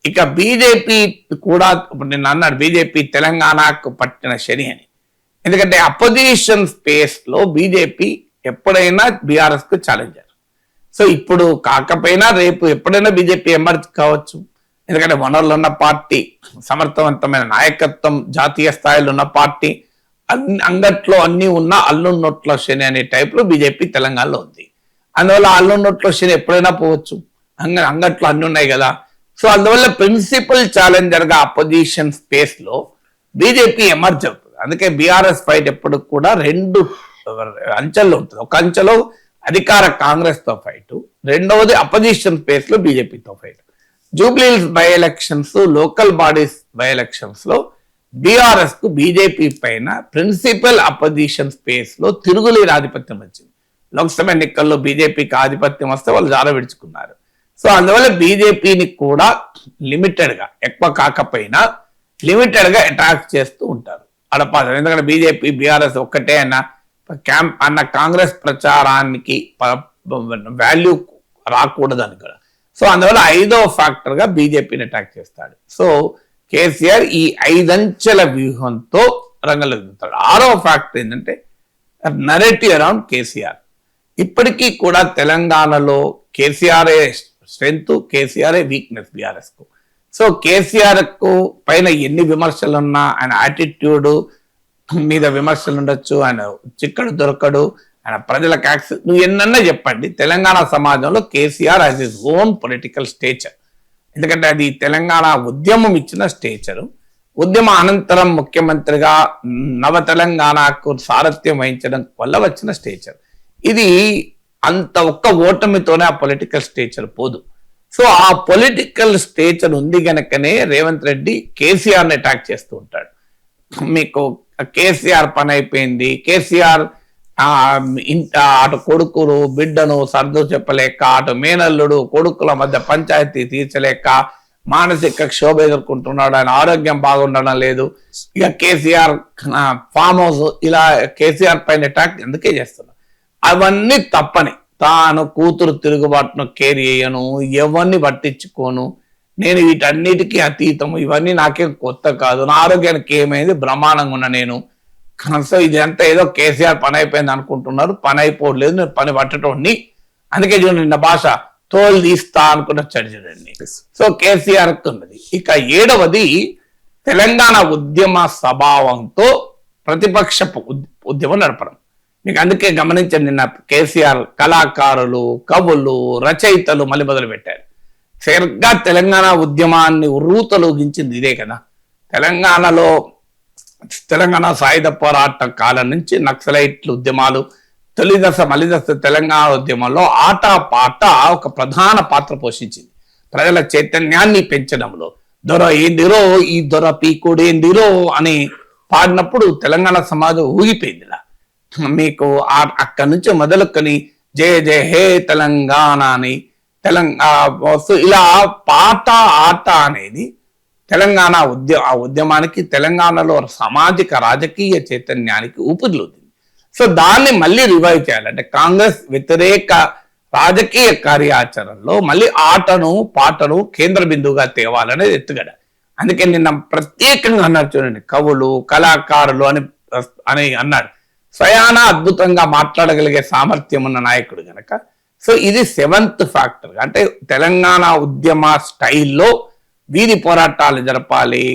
ఇక బీజేపీ కూడా ఇప్పుడు నేను అన్నాడు బీజేపీ తెలంగాణకు పట్టిన శని అని. ఎందుకంటే అపోజిషన్ స్పేస్ లో బీజేపీ ఎప్పుడైనా బీఆర్ఎస్ కు ఛాలెంజర్. సో ఇప్పుడు కాకపోయినా రేపు ఎప్పుడైనా బీజేపీ ఎమర్జ్ కావచ్చు. ఎందుకంటే వనరులు ఉన్న పార్టీ, సమర్థవంతమైన నాయకత్వం, జాతీయ స్థాయిలో ఉన్న పార్టీ, అంగట్లో అన్ని ఉన్న అల్లున్నొట్లో శని అనే టైప్ లో బీజేపీ తెలంగాణలో ఉంది. అందువల్ల అల్లున్నొట్లో శని ఎప్పుడైనా పోవచ్చు, అంగట్లో అన్ని ఉన్నాయి కదా. సో అందువల్ల ప్రిన్సిపల్ ఛాలెంజర్ గా అపోజిషన్ స్పేస్ లో బీజేపీ ఎమర్జ్ అవుతుంది. అందుకే బీఆర్ఎస్ ఫైట్ ఎప్పుడు కూడా 2 అంచెల్లో ఉంటుంది. ఒక అంచెలో అధికార కాంగ్రెస్ తో ఫైట్, రెండవది అపోజిషన్ స్పేస్ లో బీజేపీతో fight. Jubilee Hills by elections, local bodies by elections లో బీఆర్ఎస్ కు బీజేపీ పైన ప్రిన్సిపల్ అపోజిషన్ స్పేస్ లో తిరుగులేని ఆధిపత్యం వచ్చింది. లోక్సభ ఎన్నికల్లో బీజేపీకి ఆధిపత్యం వస్తే వాళ్ళు జార విడుచుకున్నారు. సో అందువల్ల బీజేపీని కూడా లిమిటెడ్ గా, ఎక్కువ కాకపోయినా లిమిటెడ్ గా అటాక్ చేస్తూ ఉంటారు అడపాలి. ఎందుకంటే బీజేపీ బీఆర్ఎస్ ఒక్కటే అన్న కాంగ్రెస్ ప్రచారానికి వాల్యూ రాకూడదని కూడా. సో అందువల్ల 5వ ఫ్యాక్టర్ గా బీజేపీని అటాక్ చేస్తాడు. సో కేసీఆర్ ఈ 5 అంచెల వ్యూహంతో రంగంలో దిగుతాడు. 6వ ఫ్యాక్టర్ ఏంటంటే నరేటివ్ అరౌండ్ కేసీఆర్. ఇప్పటికీ కూడా తెలంగాణలో KCR strength, KCR weakness BRS కు. సో కేసీఆర్ కు పైన ఎన్ని విమర్శలు ఉన్నా, ఆయన యాటిట్యూడ్ మీద విమర్శలు ఉండొచ్చు, ఆయన చిక్కడు దొరకడు, ఆయన ప్రజలకు యాక్సెస్, నువ్వు ఎన్నన్నా చెప్పండి, తెలంగాణ సమాజంలో KCR has his own political stature. ఎందుకంటే అది తెలంగాణ ఉద్యమం ఇచ్చిన స్టేచరు. ఉద్యమ అనంతరం ముఖ్యమంత్రిగా నవ తెలంగాణకు సారథ్యం వహించడం వల్ల వచ్చిన స్టేచర్ ఇది. అంత ఒక్క ఓటమితోనే ఆ పొలిటికల్ స్టేచర్ పోదు. సో ఆ పొలిటికల్ స్టేచర్ ఉంది గనకనే రేవంత్ రెడ్డి కేసీఆర్ని అటాక్ చేస్తూ ఉంటాడు. మీకు కేసీఆర్ పని అయిపోయింది, కేసీఆర్ అటు కొడుకులు బిడ్డను సర్దు చెప్పలేక, అటు మేనల్లుడు కొడుకుల మధ్య పంచాయతీ తీర్చలేక మానసిక క్షోభ ఎదుర్కొంటున్నాడు, ఆయన ఆరోగ్యం బాగుండడం లేదు, ఇక కేసీఆర్ ఫామ్ హౌస్, ఇలా కేసీఆర్ పైన అటాక్ ఎందుకే చేస్తున్నాడు? అవన్నీ తప్పని, తాను కూతురు తిరుగుబాటును కేర్ చేయను, ఎవరిని పట్టించుకోను, నేను వీటన్నిటికీ అతీతము, ఇవన్నీ నాకేం కొత్త కాదు, నా ఆరోగ్యానికి ఏమైంది, బ్రహ్మాండంగా ఉన్నా నేను. సో ఇదంతా ఏదో కేసీఆర్ పని అయిపోయింది అనుకుంటున్నారు, పని అయిపోవట్లేదు, నేను పని పట్టటోడిని, అందుకే చూడండి నిన్న భాష తోలు తీస్తా అనుకున్న చూడండి. సో కేసీఆర్ ఉన్నది. ఇక 7వది తెలంగాణ ఉద్యమ స్వభావంతో ప్రతిపక్ష ఉద్యమం నడపడం. మీకు అందుకే గమనించండి, నిన్న కేసీఆర్ కళాకారులు, కవులు, రచయితలు మళ్ళీ మొదలు పెట్టారు. సరిగ్గా తెలంగాణ ఉద్యమాన్ని ఉర్రూతలూగించింది ఇదే కదా. తెలంగాణ సాయుధ పోరాట కాలం నుంచి నక్సలైట్లు ఉద్యమాలు, తొలిదశ మలిదశ తెలంగాణ ఉద్యమంలో ఆట పాట ఒక ప్రధాన పాత్ర పోషించింది. ప్రజల చైతన్యాన్ని పెంచడంలో దొర ఏందిరో, ఈ దొర పీకుడు ఏందిరో అని పాడినప్పుడు తెలంగాణ సమాజం ఊగిపోయింది. మీకు అక్కడి నుంచి మొదలుకొని జయ జయ హే తెలంగాణ అని ఇలా పాట ఆట అనేది తెలంగాణ ఉద్యమానికి, తెలంగాణలో సామాజిక రాజకీయ చైతన్యానికి ఊపిరిలోది. సో దాన్ని మళ్ళీ రివైవ్ చేయాలంటే కాంగ్రెస్ వ్యతిరేక రాజకీయ కార్యాచరణలో మళ్ళీ ఆటను పాటను కేంద్ర బిందువుగా తేవాలనేది ఎత్తుగడ. అందుకే నిన్న ప్రత్యేకంగా అన్నారు చూడండి, కవులు కళాకారులు అని అన్నాడు. స్వయాన అద్భుతంగా మాట్లాడగలిగే సామర్థ్యం ఉన్న నాయకుడు గనక. సో ఇది 7th ఫ్యాక్టర్. అంటే తెలంగాణ ఉద్యమ స్టైల్లో వీధి పోరాటాలు జరపాలి,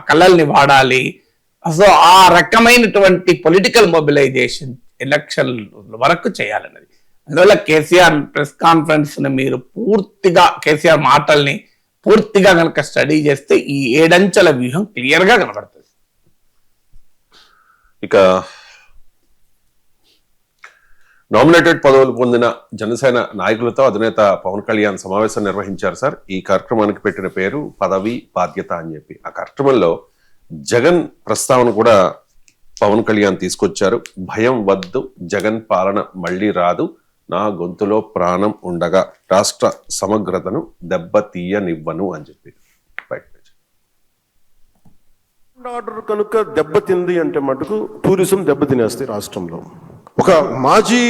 కళల్ని వాడాలి. సో ఆ రకమైనటువంటి పొలిటికల్ మొబిలైజేషన్ ఎలక్షన్ వరకు చేయాలన్నది. అందువల్ల కేసీఆర్ ప్రెస్ కాన్ఫరెన్స్ ని మీరు పూర్తిగా, కేసీఆర్ మాటల్ని పూర్తిగా కనుక స్టడీ చేస్తే ఈ 7 అంచెల వ్యూహం క్లియర్ గా కనబడుతుంది. ఇక నామినేటెడ్ పదవులు పొందిన జనసేన నాయకులతో అధినేత పవన్ కళ్యాణ్ సమావేశం నిర్వహించారు సార్. ఈ కార్యక్రమానికి పెట్టిన పేరు పదవి బాధ్యత అని చెప్పి. ఆ కార్యక్రమంలో జగన్ ప్రస్తావన కూడా పవన్ కళ్యాణ్ తీసుకొచ్చారు. భయం వద్దు, జగన్ పాలన మళ్ళీ రాదు, నా గొంతులో ప్రాణం ఉండగా రాష్ట్ర సమగ్రతను దెబ్బతీయనివ్వను అని చెప్పి. ఆర్డర్ కనుక దెబ్బతింది అంటే మటుకు టూరిజం దెబ్బతినేస్తాయి రాష్ట్రంలో. ఒక మాజీ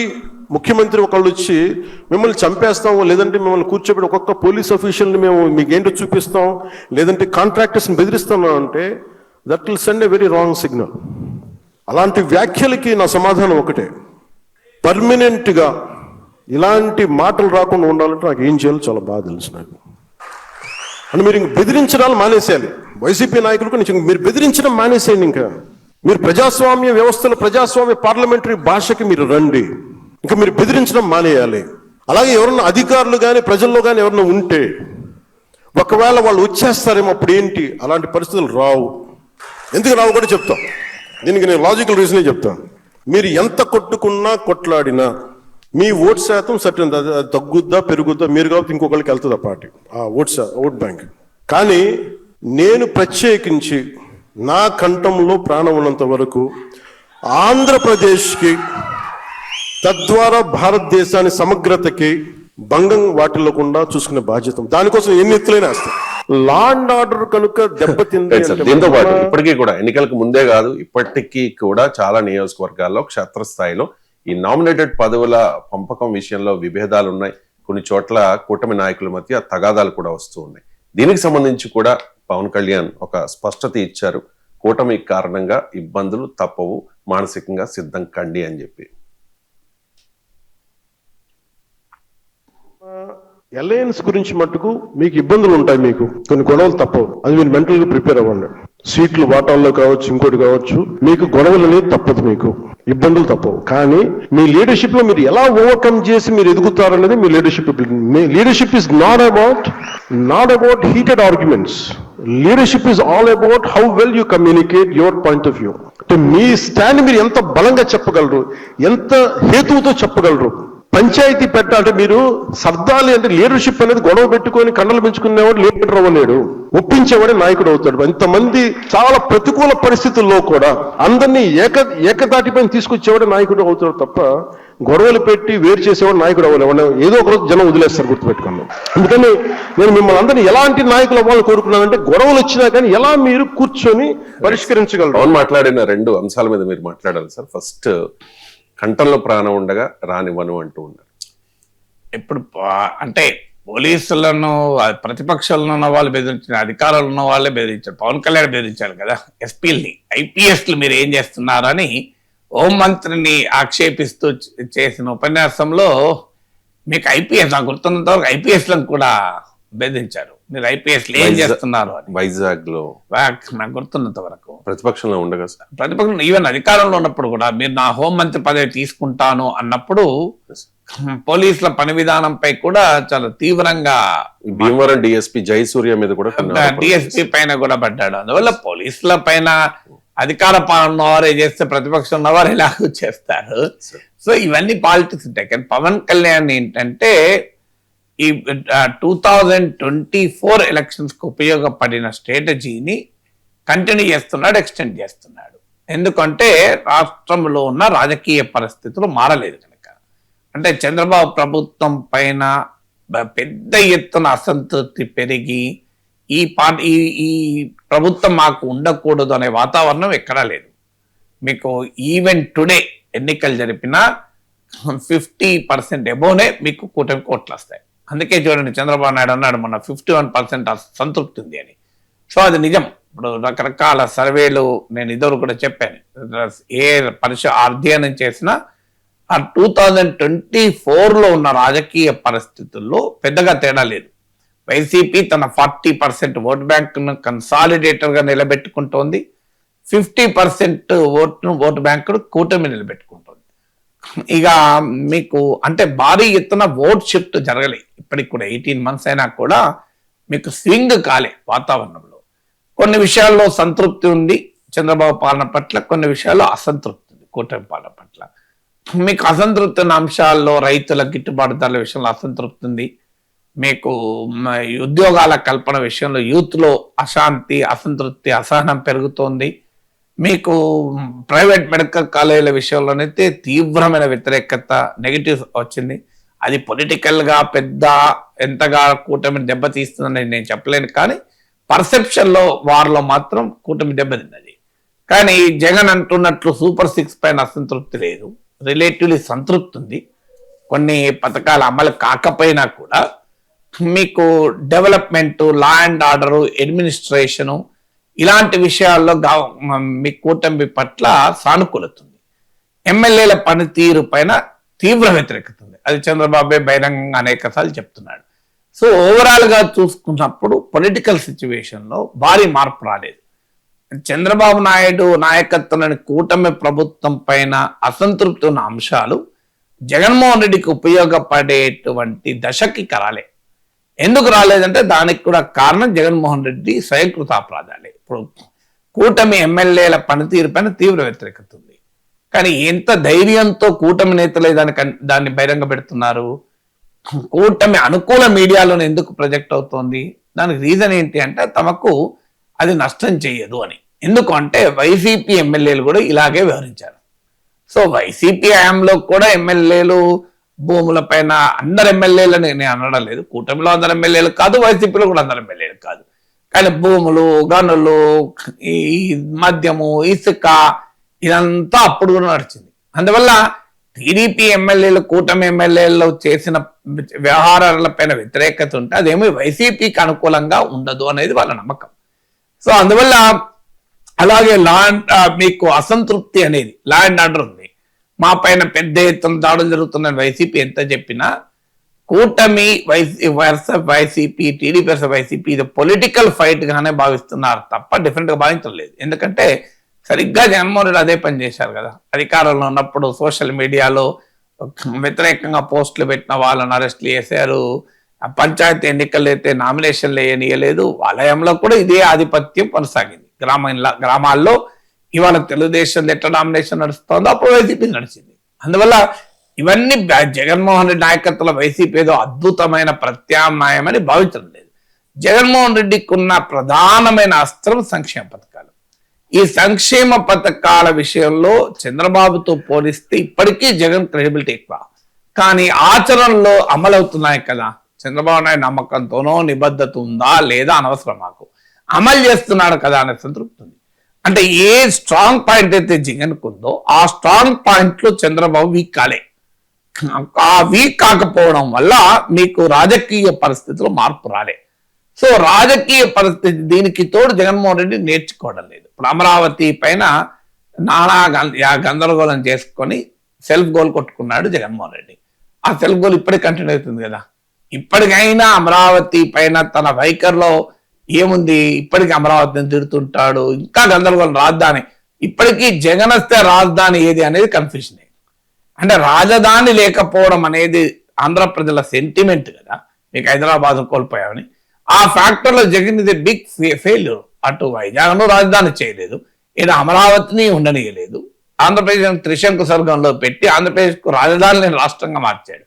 ముఖ్యమంత్రి ఒకళ్ళు వచ్చి మిమ్మల్ని చంపేస్తాం, లేదంటే మిమ్మల్ని కూర్చోబెట్టి ఒక్కొక్క పోలీస్ అఫీషియల్ని మేము మీకేంటో చూపిస్తాం, లేదంటే కాంట్రాక్టర్స్ని బెదిరిస్తాం అంటే that will send a very wrong signal. అలాంటి వ్యాఖ్యలకి నా సమాధానం ఒకటే, పర్మనెంట్గా ఇలాంటి మాటలు రాకుండా ఉండాలంటే నాకు ఏం చేయాలో చాలా బాగా తెలుసు నాకు. అంటే మీరు ఇంక బెదిరించడాలు మానేసేయాలి. వైసీపీ నాయకులకు మీరు బెదిరించడం మానేసేయండి. ఇంకా మీరు ప్రజాస్వామ్య వ్యవస్థలో, ప్రజాస్వామ్య పార్లమెంటరీ భాషకి మీరు రండి. ఇంకా మీరు బెదిరించడం మానేయాలి. అలాగే ఎవరన్నా అధికారులు కానీ ప్రజల్లో కానీ ఎవరన్నా ఉంటే ఒకవేళ వాళ్ళు వచ్చేస్తారేమో అప్పుడు ఏంటి, అలాంటి పరిస్థితులు రావు. ఎందుకు రావు కూడా చెప్తాం. దీనికి నేను లాజికల్ రీజనే చెప్తాను. మీరు ఎంత కొట్టుకున్నా కొట్లాడినా మీ ఓట్ శాతం సర్టన్ తగ్గుద్దా పెరుగుద్దా మీరు కాబట్టి ఇంకొకరికి వెళ్తుంది ఆ పార్టీ, ఆ ఓట్ బ్యాంక్. కానీ నేను ప్రత్యేకించి నా కంఠంలో ప్రాణం ఉన్నంత వరకు ఆంధ్రప్రదేశ్కి, తద్వారా భారతదేశాన్ని సమగ్రతకి భంగం వాటిల్లకుండా చూసుకునే బాధ్యత, దానికోసం ఎన్ని ఎత్తులైనా వేస్తాం. లా అండ్ ఆర్డర్ కనుక దెబ్బతింది. దీంతో పాటు ఇప్పటికీ కూడా ఎన్నికలకు ముందే కాదు, ఇప్పటికీ కూడా చాలా నియోజకవర్గాల్లో క్షేత్రస్థాయిలో ఈ నామినేటెడ్ పదవుల పంపకం విషయంలో విభేదాలు ఉన్నాయి. కొన్ని చోట్ల కూటమి నాయకుల మధ్య తగాదాలు కూడా వస్తూ ఉన్నాయి. దీనికి సంబంధించి కూడా పవన్ కళ్యాణ్ ఒక స్పష్టత ఇచ్చారు. కూటమి కారణంగా ఇబ్బందులు తప్పవు, మానసికంగా సిద్ధం కండి అని చెప్పి. అలయన్స్ గురించి మట్టుకు మీకు ఇబ్బందులు ఉంటాయి, మీకు కొన్ని గొడవలు తప్పవు. అది మీరు మెంటల్ గా ప్రిపేర్ అవ్వండి. సీట్లు వాటాల్లో కావచ్చు, ఇంకోటి కావచ్చు, మీకు గొడవలు అనేది తప్పదు, మీకు ఇబ్బందులు తప్పవు. కానీ మీ లీడర్షిప్ లో మీరు ఎలా ఓవర్కమ్ చేసి మీరు ఎదుగుతారనేది మీ లీడర్షిప్. మీ leadership is not about heated arguments. Leadership is all about how well you communicate your point of view. అంటే మీ స్టాండ్ మీరు ఎంత బలంగా చెప్పగలరు, ఎంత హేతువుతో చెప్పగలరు. పంచాయతీ పెట్టాలంటే మీరు సర్దాలి అంటే లీడర్షిప్ అనేది గొడవ పెట్టుకొని కండలు పెంచుకునేవాడు లీడర్ అవ్వలేడు, ఒప్పించేవాడే నాయకుడు అవుతాడు. ఇంతమంది చాలా ప్రతికూల పరిస్థితుల్లో కూడా అందరినీ ఏకదాటిపైన తీసుకొచ్చేవాడే నాయకుడు అవుతాడు తప్ప గొడవలు పెట్టి వేరు చేసేవాడు నాయకుడు అవ్వలేవాడు. ఏదో ఒక రోజు జనం వదిలేస్తారు, గుర్తుపెట్టుకోండి. అందుకని నేను మిమ్మల్ని అందరినీ ఎలాంటి నాయకులు అవ్వాలని కోరుకున్నానంటే గొడవలు వచ్చినా కానీ ఎలా మీరు కూర్చొని పరిష్కరించగలరు. పవన్ మాట్లాడిన 2 అంశాల మీద మీరు మాట్లాడాలి సార్. ఫస్ట్, కంఠంలో ప్రాణం ఉండగా రానివ్వను అంటూ ఉన్నారు. ఇప్పుడు అంటే పోలీసులను ప్రతిపక్షాలను ఉన్న వాళ్ళు బెదిరించిన, అధికారులు ఉన్న వాళ్ళే బెదిరించారు. పవన్ కళ్యాణ్ బెదిరించారు కదా ఎస్పీల్ని, ఐపీఎస్లు మీరు ఏం చేస్తున్నారని హోంమంత్రిని ఆక్షేపిస్తూ చేసిన ఉపన్యాసంలో మీకు ఐపీఎస్, నాకు గుర్తున్నంత వరకు ఐపీఎస్లను కూడా బెదిరించారు. మీరు ఐపీఎస్లు ఏం చేస్తున్నారు అని వైజాగ్ లో నాకు గుర్తున్నంత వరకు. ప్రతిపక్షంలో ఉండగా సార్, ప్రతిపక్షం ఈవెన్ అధికారంలో ఉన్నప్పుడు కూడా మీరు నా హోంమంత్రి పదవి తీసుకుంటాను అన్నప్పుడు పోలీసుల పని విధానంపై కూడా చాలా తీవ్రంగా భీమవరం డిఎస్పీ జయసూర్య మీద కూడా డిఎస్పీ పైన కూడా పడ్డాడు. అందువల్ల పోలీసుల పైన అధికార పాలన ఉన్నవారే చేస్తే ప్రతిపక్షం ఉన్నవారు ఎలాగూ చేస్తారు. సో ఇవన్నీ పాలిటిక్స్ ఉంటాయి. కానీ పవన్ కళ్యాణ్ ఏంటంటే ఈ 2024 ఎలక్షన్స్ కు ఉపయోగపడిన స్ట్రాటజీని కంటిన్యూ చేస్తున్నాడు, ఎక్స్టెండ్ చేస్తున్నాడు. ఎందుకంటే రాష్ట్రంలో ఉన్న రాజకీయ పరిస్థితులు మారలేదు కనుక. అంటే చంద్రబాబు ప్రభుత్వం పైన పెద్ద ఎత్తున అసంతృప్తి పెరిగి ఈ ప్రభుత్వం మాకు ఉండకూడదు అనే వాతావరణం ఎక్కడా లేదు. మీకు ఈవెన్ టుడే ఎన్నికలు జరిపినా 50% ఎబోనే మీకు కూటమి ఓట్లు వస్తాయి. అందుకే చూడండి, చంద్రబాబు నాయుడు అన్నాడు మొన్న 51% సంతృప్తి ఉంది అని. సో అది నిజం. ఇప్పుడు రకరకాల సర్వేలు నేను ఇదివరకు కూడా చెప్పాను. ఏ అధ్యయనం చేసినా ఆ 2024లో ఉన్న రాజకీయ పరిస్థితుల్లో పెద్దగా తేడా లేదు. వైసీపీ తన 40% ఓట్ బ్యాంకును కన్సాలిడేటర్ గా నిలబెట్టుకుంటోంది. 50% ఓటు బ్యాంకును కూటమి నిలబెట్టుకుంటోంది. ఇక మీకు అంటే భారీ ఎత్తున ఓట్ షిఫ్ట్ జరగలే. ఇప్పటికి కూడా 18 months అయినా కూడా మీకు స్వింగ్ కాలే వాతావరణంలో. కొన్ని విషయాల్లో సంతృప్తి ఉంది చంద్రబాబు పాలన పట్ల, కొన్ని విషయాల్లో అసంతృప్తి ఉంది కూటమి పాలన పట్ల. మీకు అసంతృప్తి ఉన్న అంశాల్లో రైతుల గిట్టుబాటు ధరల విషయంలో అసంతృప్తి ఉంది. మీకు ఉద్యోగాల కల్పన విషయంలో యూత్ లో అశాంతి, అసంతృప్తి, అసహనం పెరుగుతోంది. మీకు ప్రైవేట్ మెడికల్ కాలేజీల విషయంలోనైతే తీవ్రమైన వ్యతిరేకత, నెగిటివ్ వచ్చింది. అది పొలిటికల్ గా పెద్ద ఎంతగా కూటమిని దెబ్బతీస్తుందని నేను చెప్పలేను. కానీ పర్సెప్షన్ లో వారిలో మాత్రం కూటమి దెబ్బతిన్నది. కానీ జగన్ అంటున్నట్లు సూపర్ 6 పైన అసంతృప్తి లేదు, రిలేటివ్లీ సంతృప్తి ఉంది. కొన్ని పథకాలు అమలు కాకపోయినా కూడా మీకు development, law and order, administration ఇలాంటి విషయాల్లో మీ కూటమి పట్ల సానుకూలత ఉంది. ఎమ్మెల్యేల పనితీరు పైన తీవ్ర వ్యతిరేకత ఉంది. అది చంద్రబాబే బహిరంగంగా అనేక సార్లు చెప్తున్నాడు. సో ఓవరాల్ గా చూసుకున్నప్పుడు పొలిటికల్ సిచ్యువేషన్ లో భారీ మార్పు రాలేదు. చంద్రబాబు నాయుడు నాయకత్వంలోని కూటమి ప్రభుత్వం పైన అసంతృప్తి ఉన్న అంశాలు జగన్మోహన్ రెడ్డికి ఉపయోగపడేటువంటి దశకి రాలే. ఎందుకు రాలేదంటే దానికి కూడా కారణం జగన్మోహన్ రెడ్డి స్వయంకృతాపరాధాలే. ఇప్పుడు కూటమి ఎమ్మెల్యేల పనితీరు పైన తీవ్ర వ్యతిరేకత ఉంది. కానీ ఎంత ధైర్యంతో కూటమి నేతలే దాన్ని బహిరంగ పెడుతున్నారు? కూటమి అనుకూల మీడియాలోనే ఎందుకు ప్రొజెక్ట్ అవుతోంది? దానికి రీజన్ ఏంటి అంటే తమకు అది నష్టం చేయదు అని. ఎందుకు అంటే వైసీపీ ఎమ్మెల్యేలు కూడా ఇలాగే వ్యవహరించారు. సో వైసీపీ హయాంలో కూడా ఎమ్మెల్యేలు భూముల పైన అందరు ఎమ్మెల్యేలని నేను అనడం లేదు, కూటమిలో అందరు ఎమ్మెల్యేలు కాదు, వైసీపీలో కూడా అందరు ఎమ్మెల్యేలు కాదు. కానీ భూములు, గనులు, ఈ మద్యము, ఇసుక ఇదంతా అప్పుడు కూడా నడిచింది. అందువల్ల టీడీపీ ఎమ్మెల్యేలు కూటమి ఎమ్మెల్యేలు చేసిన వ్యవహారాలపైన వ్యతిరేకత ఉంటే అదేమీ వైసీపీకి అనుకూలంగా ఉండదు అనేది వాళ్ళ నమ్మకం. సో అందువల్ల అలాగే మీకు అసంతృప్తి అనేది లా అండ్ ఆర్డర్ ఉంది. మా పైన పెద్ద ఎత్తున దాడులు జరుగుతున్న వైసీపీ ఎంత చెప్పినా కూటమి వైసీపీ టీడీపీ వర్సెస్ వైసీపీ ఇది పొలిటికల్ ఫైట్ గానే భావిస్తున్నారు తప్ప డిఫరెంట్ గా భావించలేదు. ఎందుకంటే సరిగ్గా జగన్మోహన్ రెడ్డి అదే పని చేశారు కదా. అధికారంలో ఉన్నప్పుడు సోషల్ మీడియాలో వ్యతిరేకంగా పోస్టులు పెట్టిన వాళ్ళని అరెస్టులు చేశారు. పంచాయతీ ఎన్నికలు అయితే నామినేషన్లు వేయనీయలేదు. వలయంలో కూడా ఇదే ఆధిపత్యం కొనసాగింది. గ్రామాల్లో ఇవాళ తెలుగుదేశం ఎట్లా నామినేషన్ నడుస్తుందో అప్పుడు వైసీపీ నడిచింది. అందువల్ల ఇవన్నీ జగన్మోహన్ రెడ్డి నాయకత్వంలో వైసీపీ ఏదో అద్భుతమైన ప్రత్యామ్నాయం అని భావించడం లేదు. జగన్మోహన్ రెడ్డికి ఉన్న ప్రధానమైన అస్త్రం సంక్షేమ పథకాలు. ఈ సంక్షేమ పథకాల విషయంలో చంద్రబాబుతో పోలిస్తే ఇప్పటికీ జగన్ క్రెడిబిలిటీ ఎక్కువ, కానీ ఆచరణలో అమలవుతున్నాయి కదా. చంద్రబాబు నాయుడు నమ్మకంతోనో నిబద్ధత ఉందా లేదా అనవసరం, మాకు అమలు చేస్తున్నాడు కదా అనే సంతృప్తి ఉంది. అంటే ఏ స్ట్రాంగ్ పాయింట్ అయితే జగన్కు ఉందో ఆ స్ట్రాంగ్ పాయింట్ లో చంద్రబాబు వీక్ కాలే. ఆ వీక్ కాకపోవడం వల్ల మీకు రాజకీయ పరిస్థితుల్లో మార్పు రాలే. సో రాజకీయ పరిస్థితి దీనికి తోడు జగన్మోహన్ రెడ్డి నేర్చుకోవడం లేదు. ఇప్పుడు అమరావతి పైన నానా గందరగోళం చేసుకొని సెల్ఫ్ గోల్ కొట్టుకున్నాడు జగన్మోహన్ రెడ్డి. ఆ సెల్ఫ్ గోల్ ఇప్పటికి కంటిన్యూ అవుతుంది కదా. ఇప్పటికైనా అమరావతి పైన తన వైఖరిలో ఏముంది, ఇప్పటికీ అమరావతిని తిడుతుంటాడు. ఇంకా గందరగోళం రాజధాని, ఇప్పటికీ జగన్ వస్తే రాజధాని ఏది అనేది కన్ఫ్యూజన్. అంటే రాజధాని లేకపోవడం అనేది ఆంధ్ర ప్రజల సెంటిమెంట్ కదా. మీకు హైదరాబాద్ కోల్పోయామని ఆ ఫ్యాక్టర్ లో జగన్ ఇది బిగ్ ఫెయిల్యూర్. అటు వైజాగ్ను రాజధాని చేయలేదు, ఈయన అమరావతిని ఉండనీయలేదు. ఆంధ్రప్రదేశ్ త్రిశంకు స్వర్గంలో పెట్టి ఆంధ్రప్రదేశ్ కు రాజధాని రాష్ట్రంగా మార్చాడు.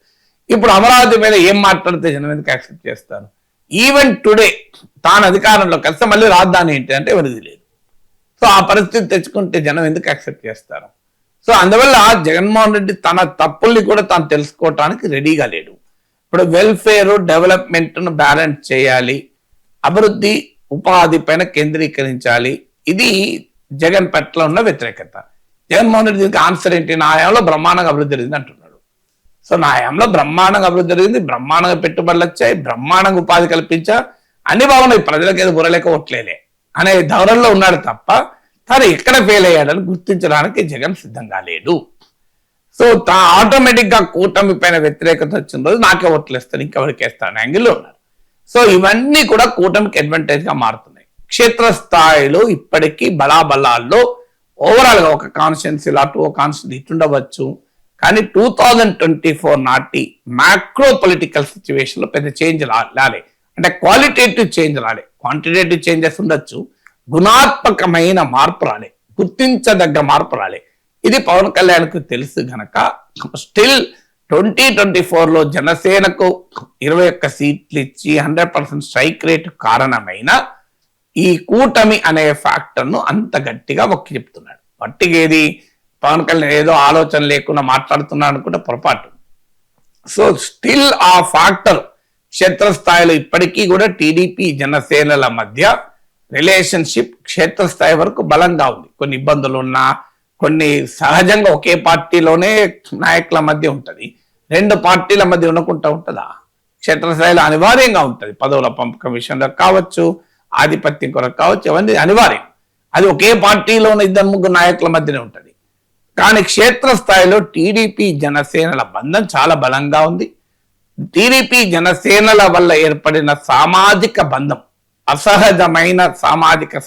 ఇప్పుడు అమరావతి మీద ఏం మాట్లాడితే జనం ఎందుకు యాక్సెప్ట్ చేస్తారు? ఈవెన్ టుడే తాను అధికారంలోకి వస్తే మళ్ళీ రాజధాని ఏంటి అంటే ఎవరిది లేదు. సో ఆ పరిస్థితి తెచ్చుకుంటే జనం ఎందుకు యాక్సెప్ట్ చేస్తారు? సో అందువల్ల జగన్మోహన్ రెడ్డి తన తప్పుల్ని కూడా తాను తెలుసుకోవటానికి రెడీగా లేడు. ఇప్పుడు వెల్ఫేర్ డెవలప్మెంట్ ను బ్యాలెన్స్ చేయాలి, అభివృద్ధి ఉపాధి పైన కేంద్రీకరించాలి. ఇది జగన్ పట్ల ఉన్న వ్యతిరేకత. జగన్మోహన్ రెడ్డి దీనికి ఆన్సర్ ఏంటి? నా హయాంలో బ్రహ్మాండంగా అభివృద్ధి జరిగింది అంటున్నాడు. సో నా హయాంలో బ్రహ్మాండంగా అభివృద్ధి జరిగింది, బ్రహ్మాండంగా పెట్టుబడులు వచ్చాయి, బ్రహ్మాండంగా ఉపాధి కల్పించా, అన్ని బాగున్నాయి, ప్రజలకు ఏదో బుర్రలేక ఒట్లేలే అనే ధోరణిలో ఉన్నాడు తప్ప తను ఎక్కడ ఫెయిల్ అయ్యాడని గుర్తించడానికి జగన్ సిద్ధంగా లేడు. సో ఆటోమేటిక్ గా కూటమి పైన వ్యతిరేకత వచ్చిన రోజు నాకే ఓట్లేస్తాను, ఇంకెవరికి వేస్తాను యాంగిల్లో ఉన్నారు. సో ఇవన్నీ కూడా కూటమికి అడ్వాంటేజ్ గా మారుతున్నాయి. క్షేత్రస్థాయిలో ఇప్పటికీ బలాబలాల్లో ఓవరాల్ గా ఒక కాన్స్టిట్యున్సీ అటు ఒక కాన్స్టిట్యున్సీ ఇటుండవచ్చు, కానీ 2024 నాటి మ్యాక్రో పొలిటికల్ సిచ్యువేషన్ లో పెద్ద చేంజ్ రాలే. అంటే క్వాలిటేటివ్ చేంజ్ రాలే, క్వాంటిటేటివ్ చేంజెస్ ఉండొచ్చు, గుణాత్మకమైన మార్పు రాలే, గుర్తించదగ్గ మార్పు రాలే. ఇది పవన్ కళ్యాణ్కు తెలుసు గనక స్టిల్ 2024 లో జనసేనకు 21 సీట్లు ఇచ్చి 100% స్ట్రైక్ రేట్ కారణమైన ఈ కూటమి అనే ఫ్యాక్టర్ ను అంత గట్టిగా ఒక్కి చెప్తున్నాడు. వట్టిగేది పవన్ కళ్యాణ్ ఏదో ఆలోచన లేకుండా మాట్లాడుతున్నాడు అనుకుంటే పొరపాటు. సో స్టిల్ ఆ ఫ్యాక్టర్ క్షేత్రస్థాయిలో ఇప్పటికీ కూడా టీడీపీ జనసేనల మధ్య రిలేషన్షిప్ క్షేత్రస్థాయి వరకు బలంగా ఉంది. కొన్ని ఇబ్బందులు ఉన్నా, కొన్ని సహజంగా ఒకే పార్టీలోనే నాయకుల మధ్య ఉంటది, రెండు పార్టీల మధ్య ఉండకుండా ఉంటుందా? క్షేత్రస్థాయిలో అనివార్యంగా ఉంటుంది. పదవుల పంపకం విషయంలో కావచ్చు, ఆధిపత్యం కొరకు కావచ్చు, అవన్నీ అనివార్యం. అది ఒకే పార్టీలోని 2-3 నాయకుల మధ్యనే ఉంటది. కానీ క్షేత్రస్థాయిలో టీడీపీ జనసేనల బంధం చాలా బలంగా ఉంది. టీడీపీ జనసేనల వల్ల ఏర్పడిన సామాజిక బంధం, అసహజమైన సామాజిక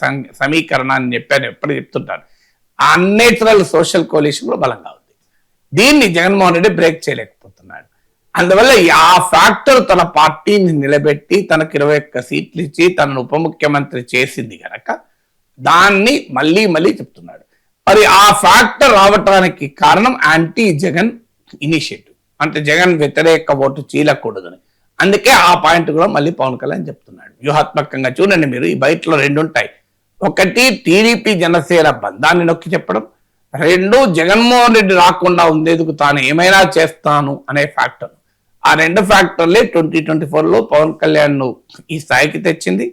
సమీకరణాన్ని చెప్పాను, ఎప్పుడు చెప్తుంటాను. అన్నేచురల్ సోషల్ కోalition కూడా బలంగా ఉంది. దీన్ని జగన్మోహన్ రెడ్డి బ్రేక్ చేయలేకపోతున్నాడు. అందువల్ల ఆ ఫ్యాక్టర్ తన పార్టీని నిలబెట్టి తనకు 21 సీట్లు ఇచ్చి తనను ఉప ముఖ్యమంత్రి చేసింది గనక దాన్ని మళ్ళీ మళ్ళీ చెప్తున్నాడు. మరి ఆ ఫ్యాక్టర్ రావటానికి కారణం యాంటీ జగన్ ఇనిషియేటివ్, అంటే జగన్ వ్యతిరేక ఓటు చీలకూడదని. అందుకే ఆ పాయింట్ కూడా మళ్ళీ పవన్ కళ్యాణ్ చెప్తున్నాడు. వ్యూహాత్మకంగా చూడండి మీరు, ఈ బయటలో 2 ఉంటాయి. ఒకటి టీడీపీ జనసేన బంధాన్ని నొక్కి చెప్పడం, 2 జగన్మోహన్ రెడ్డి రాకుండా ఉండేందుకు తాను ఏమైనా చేస్తాను అనే ఫ్యాక్టర్. ఆ 2 ఫ్యాక్టర్లే 2024 లో పవన్ కళ్యాణ్ ను ఈ స్థాయికి తెచ్చింది,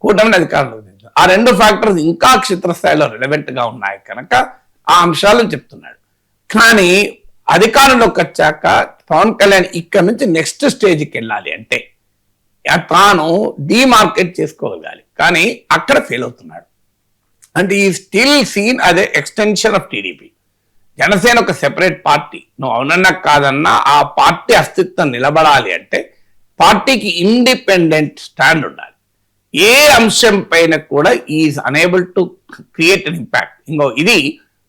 కూటమిని అధికారంలోకి తెచ్చింది. ఆ 2 ఫ్యాక్టర్స్ ఇంకా క్షేత్రస్థాయిలో రిలవెంట్ గా ఉన్నాయి కనుక ఆ అంశాలను చెప్తున్నాడు. కానీ అధికారంలోకి వచ్చాక పవన్ కళ్యాణ్ ఇక్కడ నుంచి నెక్స్ట్ స్టేజ్కి వెళ్ళాలి అంటే తాను డీమార్కెట్ చేసుకోగలగాలి, కానీ అక్కడ ఫెయిల్ అవుతున్నాడు. అంటే ఈ స్టిల్ సీన్ అదే ఎక్స్టెన్షన్ ఆఫ్ టీడీపీ. జనసేన ఒక సెపరేట్ పార్టీ, నువ్వు అవునన్నా కాదన్నా ఆ పార్టీ అస్తిత్వం నిలబడాలి అంటే పార్టీకి ఇండిపెండెంట్ స్టాండ్ ఉండాలి. ఏ అంశం పైన కూడా is unable to create an impact. ఇది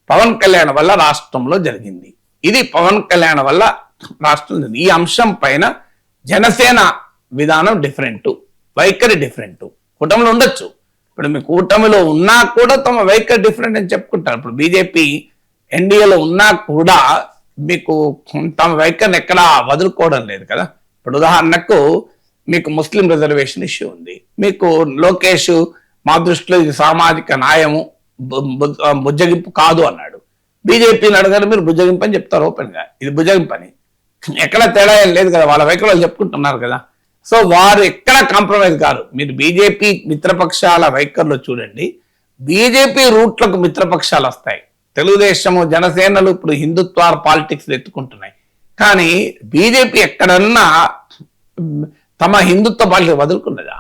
పవన్ కళ్యాణ్ వల్ల రాష్ట్రంలో జరిగింది, ఇది పవన్ కళ్యాణ్ వల్ల రాష్ట్రం జరిగింది. ఈ అంశం పైన జనసేన విధానం డిఫరెంట్, వైఖరి డిఫరెంట్. కూటమిలో ఉండొచ్చు, ఇప్పుడు మీ కూటమిలో ఉన్నా కూడా తమ వైఖరి డిఫరెంట్ అని చెప్పుకుంటారు. ఇప్పుడు బీజేపీ ఎన్డీఏలో ఉన్నా కూడా మీకు తమ వైఖరిని ఎక్కడా వదులుకోవడం లేదు కదా. ఇప్పుడు ఉదాహరణకు మీకు ముస్లిం రిజర్వేషన్ ఇష్యూ ఉంది, మీకు లోకేష్ మా దృష్టిలో ఇది సామాజిక న్యాయము బుజ్జగింపు కాదు అన్నాడు. బీజేపీని అడగారు, మీరు బుజ్జగింపు అని చెప్తారు ఓపెన్ గా, ఇది బుజ్జగింపు అని. ఎక్కడ తేడా ఏం లేదు కదా, వాళ్ళ వైఖరి వాళ్ళు చెప్పుకుంటున్నారు కదా. సో వారు ఎక్కడ కాంప్రమైజ్ కాదు. మీరు బీజేపీ మిత్రపక్షాల వైఖరిలో చూడండి, బీజేపీ రూట్లకు మిత్రపక్షాలు వస్తాయి. తెలుగుదేశము జనసేనలు ఇప్పుడు హిందుత్వ పాలిటిక్స్ ఎత్తుకుంటున్నాయి, కానీ బీజేపీ ఎక్కడన్నా తమ హిందుత్వ పాలిటిక్స్ వదులుకున్నదా?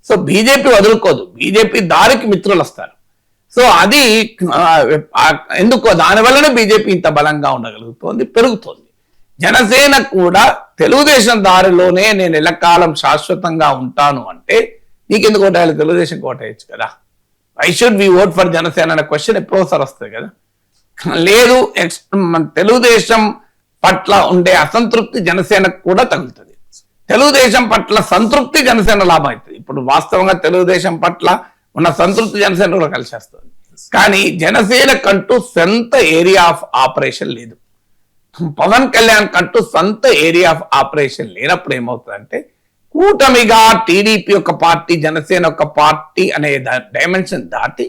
సో బీజేపీ వదులుకోదు, బీజేపీ దారికి మిత్రులు వస్తారు. సో అది ఎందుకో దానివల్లనే బీజేపీ ఇంత బలంగా ఉండగలుగుతోంది, పెరుగుతోంది. జనసేన కూడా తెలుగుదేశం దారిలోనే నేను ఎల్లకాలం శాశ్వతంగా ఉంటాను అంటే నీకెందుకు ఓటేయాలి? తెలుగుదేశం ఓటేయచ్చు కదా. I should we vote for Janasena అనే క్వశ్చన్ ఎప్పుడోసారి వస్తుంది కదా. లేదు, తెలుగుదేశం పట్ల ఉండే అసంతృప్తి జనసేనకు కూడా తగులుతుంది, తెలుగుదేశం పట్ల సంతృప్తి జనసేన లాభం అవుతుంది. ఇప్పుడు వాస్తవంగా తెలుగుదేశం పట్ల ఉన్న సంతృప్తి జనసేన కూడా కలిసేస్తుంది. కానీ జనసేన కంటూ సొంత ఏరియా ఆఫ్ ఆపరేషన్ లేదు, పవన్ కళ్యాణ్ కంటూ సొంత ఏరియా ఆఫ్ ఆపరేషన్ లేనప్పుడు ఏమవుతుందంటే కూటమిగా టీడీపీ ఒక పార్టీ, జనసేన ఒక పార్టీ అనే డైమెన్షన్ దాటి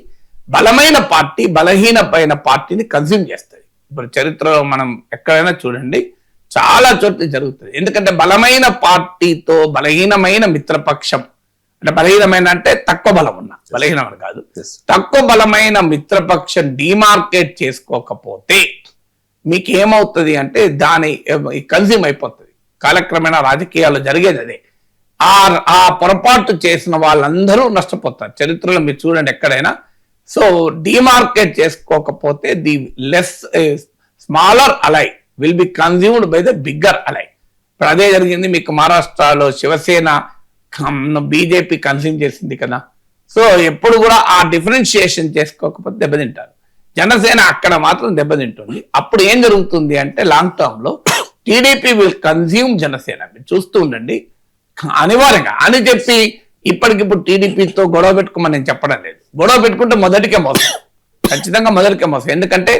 బలమైన పార్టీ బలహీనమైన పార్టీని కన్జ్యూమ్ చేస్తుంది. ఇప్పుడు చరిత్రలో మనం ఎక్కడైనా చూడండి, చాలా చోట్ల జరుగుతుంది. ఎందుకంటే బలమైన పార్టీతో బలహీనమైన మిత్రపక్షం, అంటే బలహీనమైన అంటే తక్కువ బలం ఉన్న, బలహీనమైన కాదు, తక్కువ బలమైన మిత్రపక్షం డిమార్కెట్ చేసుకోకపోతే మీకు ఏమవుతుంది అంటే దాని కన్జ్యూమ్ అయిపోతుంది. కాలక్రమేణా రాజకీయాల్లో జరిగేది అదే. ఆ పొరపాటు చేసిన వాళ్ళందరూ నష్టపోతారు. చరిత్రలో మీరు చూడండి ఎక్కడైనా. సో డిమార్కెట్ చేసుకోకపోతే the less smaller ally will be consumed by the bigger ally. ఇప్పుడు అదే జరిగింది మీకు మహారాష్ట్రలో, శివసేన బీజేపీ కన్జ్యూమ్ చేసింది కదా. సో ఎప్పుడు కూడా ఆ డిఫరెన్షియేషన్ చేసుకోకపోతే దెబ్బతింటారు. జనసేన అక్కడ మాత్రం దెబ్బతింటుంది. అప్పుడు ఏం జరుగుతుంది అంటే లాంగ్ టర్మ్ లో టీడీపీ విల్ కన్జ్యూమ్ జనసేన. మీరు చూస్తూ ఉండండి, అనివార్యంగా అని చెప్పి ఇప్పటికిప్పుడు టీడీపీతో గొడవ పెట్టుకోమని నేను చెప్పడం లేదు. గొడవ పెట్టుకుంటే మొదటికే మోసం, ఖచ్చితంగా మొదటికే మోసం. ఎందుకంటే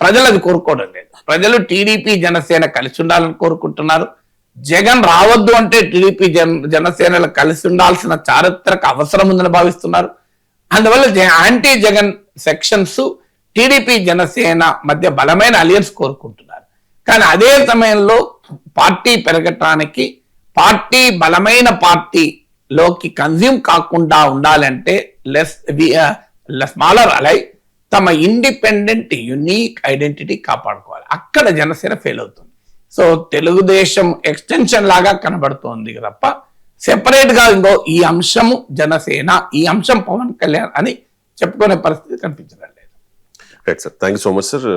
ప్రజలు అది కోరుకోవడం లేదు. ప్రజలు టీడీపీ జనసేన కలిసి ఉండాలని కోరుకుంటున్నారు. జగన్ రావద్దు అంటే టీడీపీ జనసేనలు కలిసి ఉండాల్సిన చారిత్రక అవసరం ఉందని భావిస్తున్నారు. అందువల్ల anti Jagan sections TDP Janasena మధ్య బలమైన అలియన్స్ కోరుకుంటున్నారు. కానీ అదే సమయంలో పార్టీ పెరగటానికి, పార్టీ బలమైన పార్టీలోకి కన్జ్యూమ్ కాకుండా ఉండాలంటే స్మాలర్ అలై తమ ఇండిపెండెంట్ యూనిక్ ఐడెంటిటీ కాపాడుకోవాలి. అక్కడ జనసేన ఫెయిల్ అవుతుంది. సో తెలుగుదేశం ఎక్స్టెన్షన్ లాగా కనబడుతోంది తప్ప సెపరేట్ గా ఈ అంశము జనసేన, ఈ అంశం పవన్ కళ్యాణ్ అని చెప్పుకునే పరిస్థితి కనిపించడం లేదు. Right sir, thank you so much sir.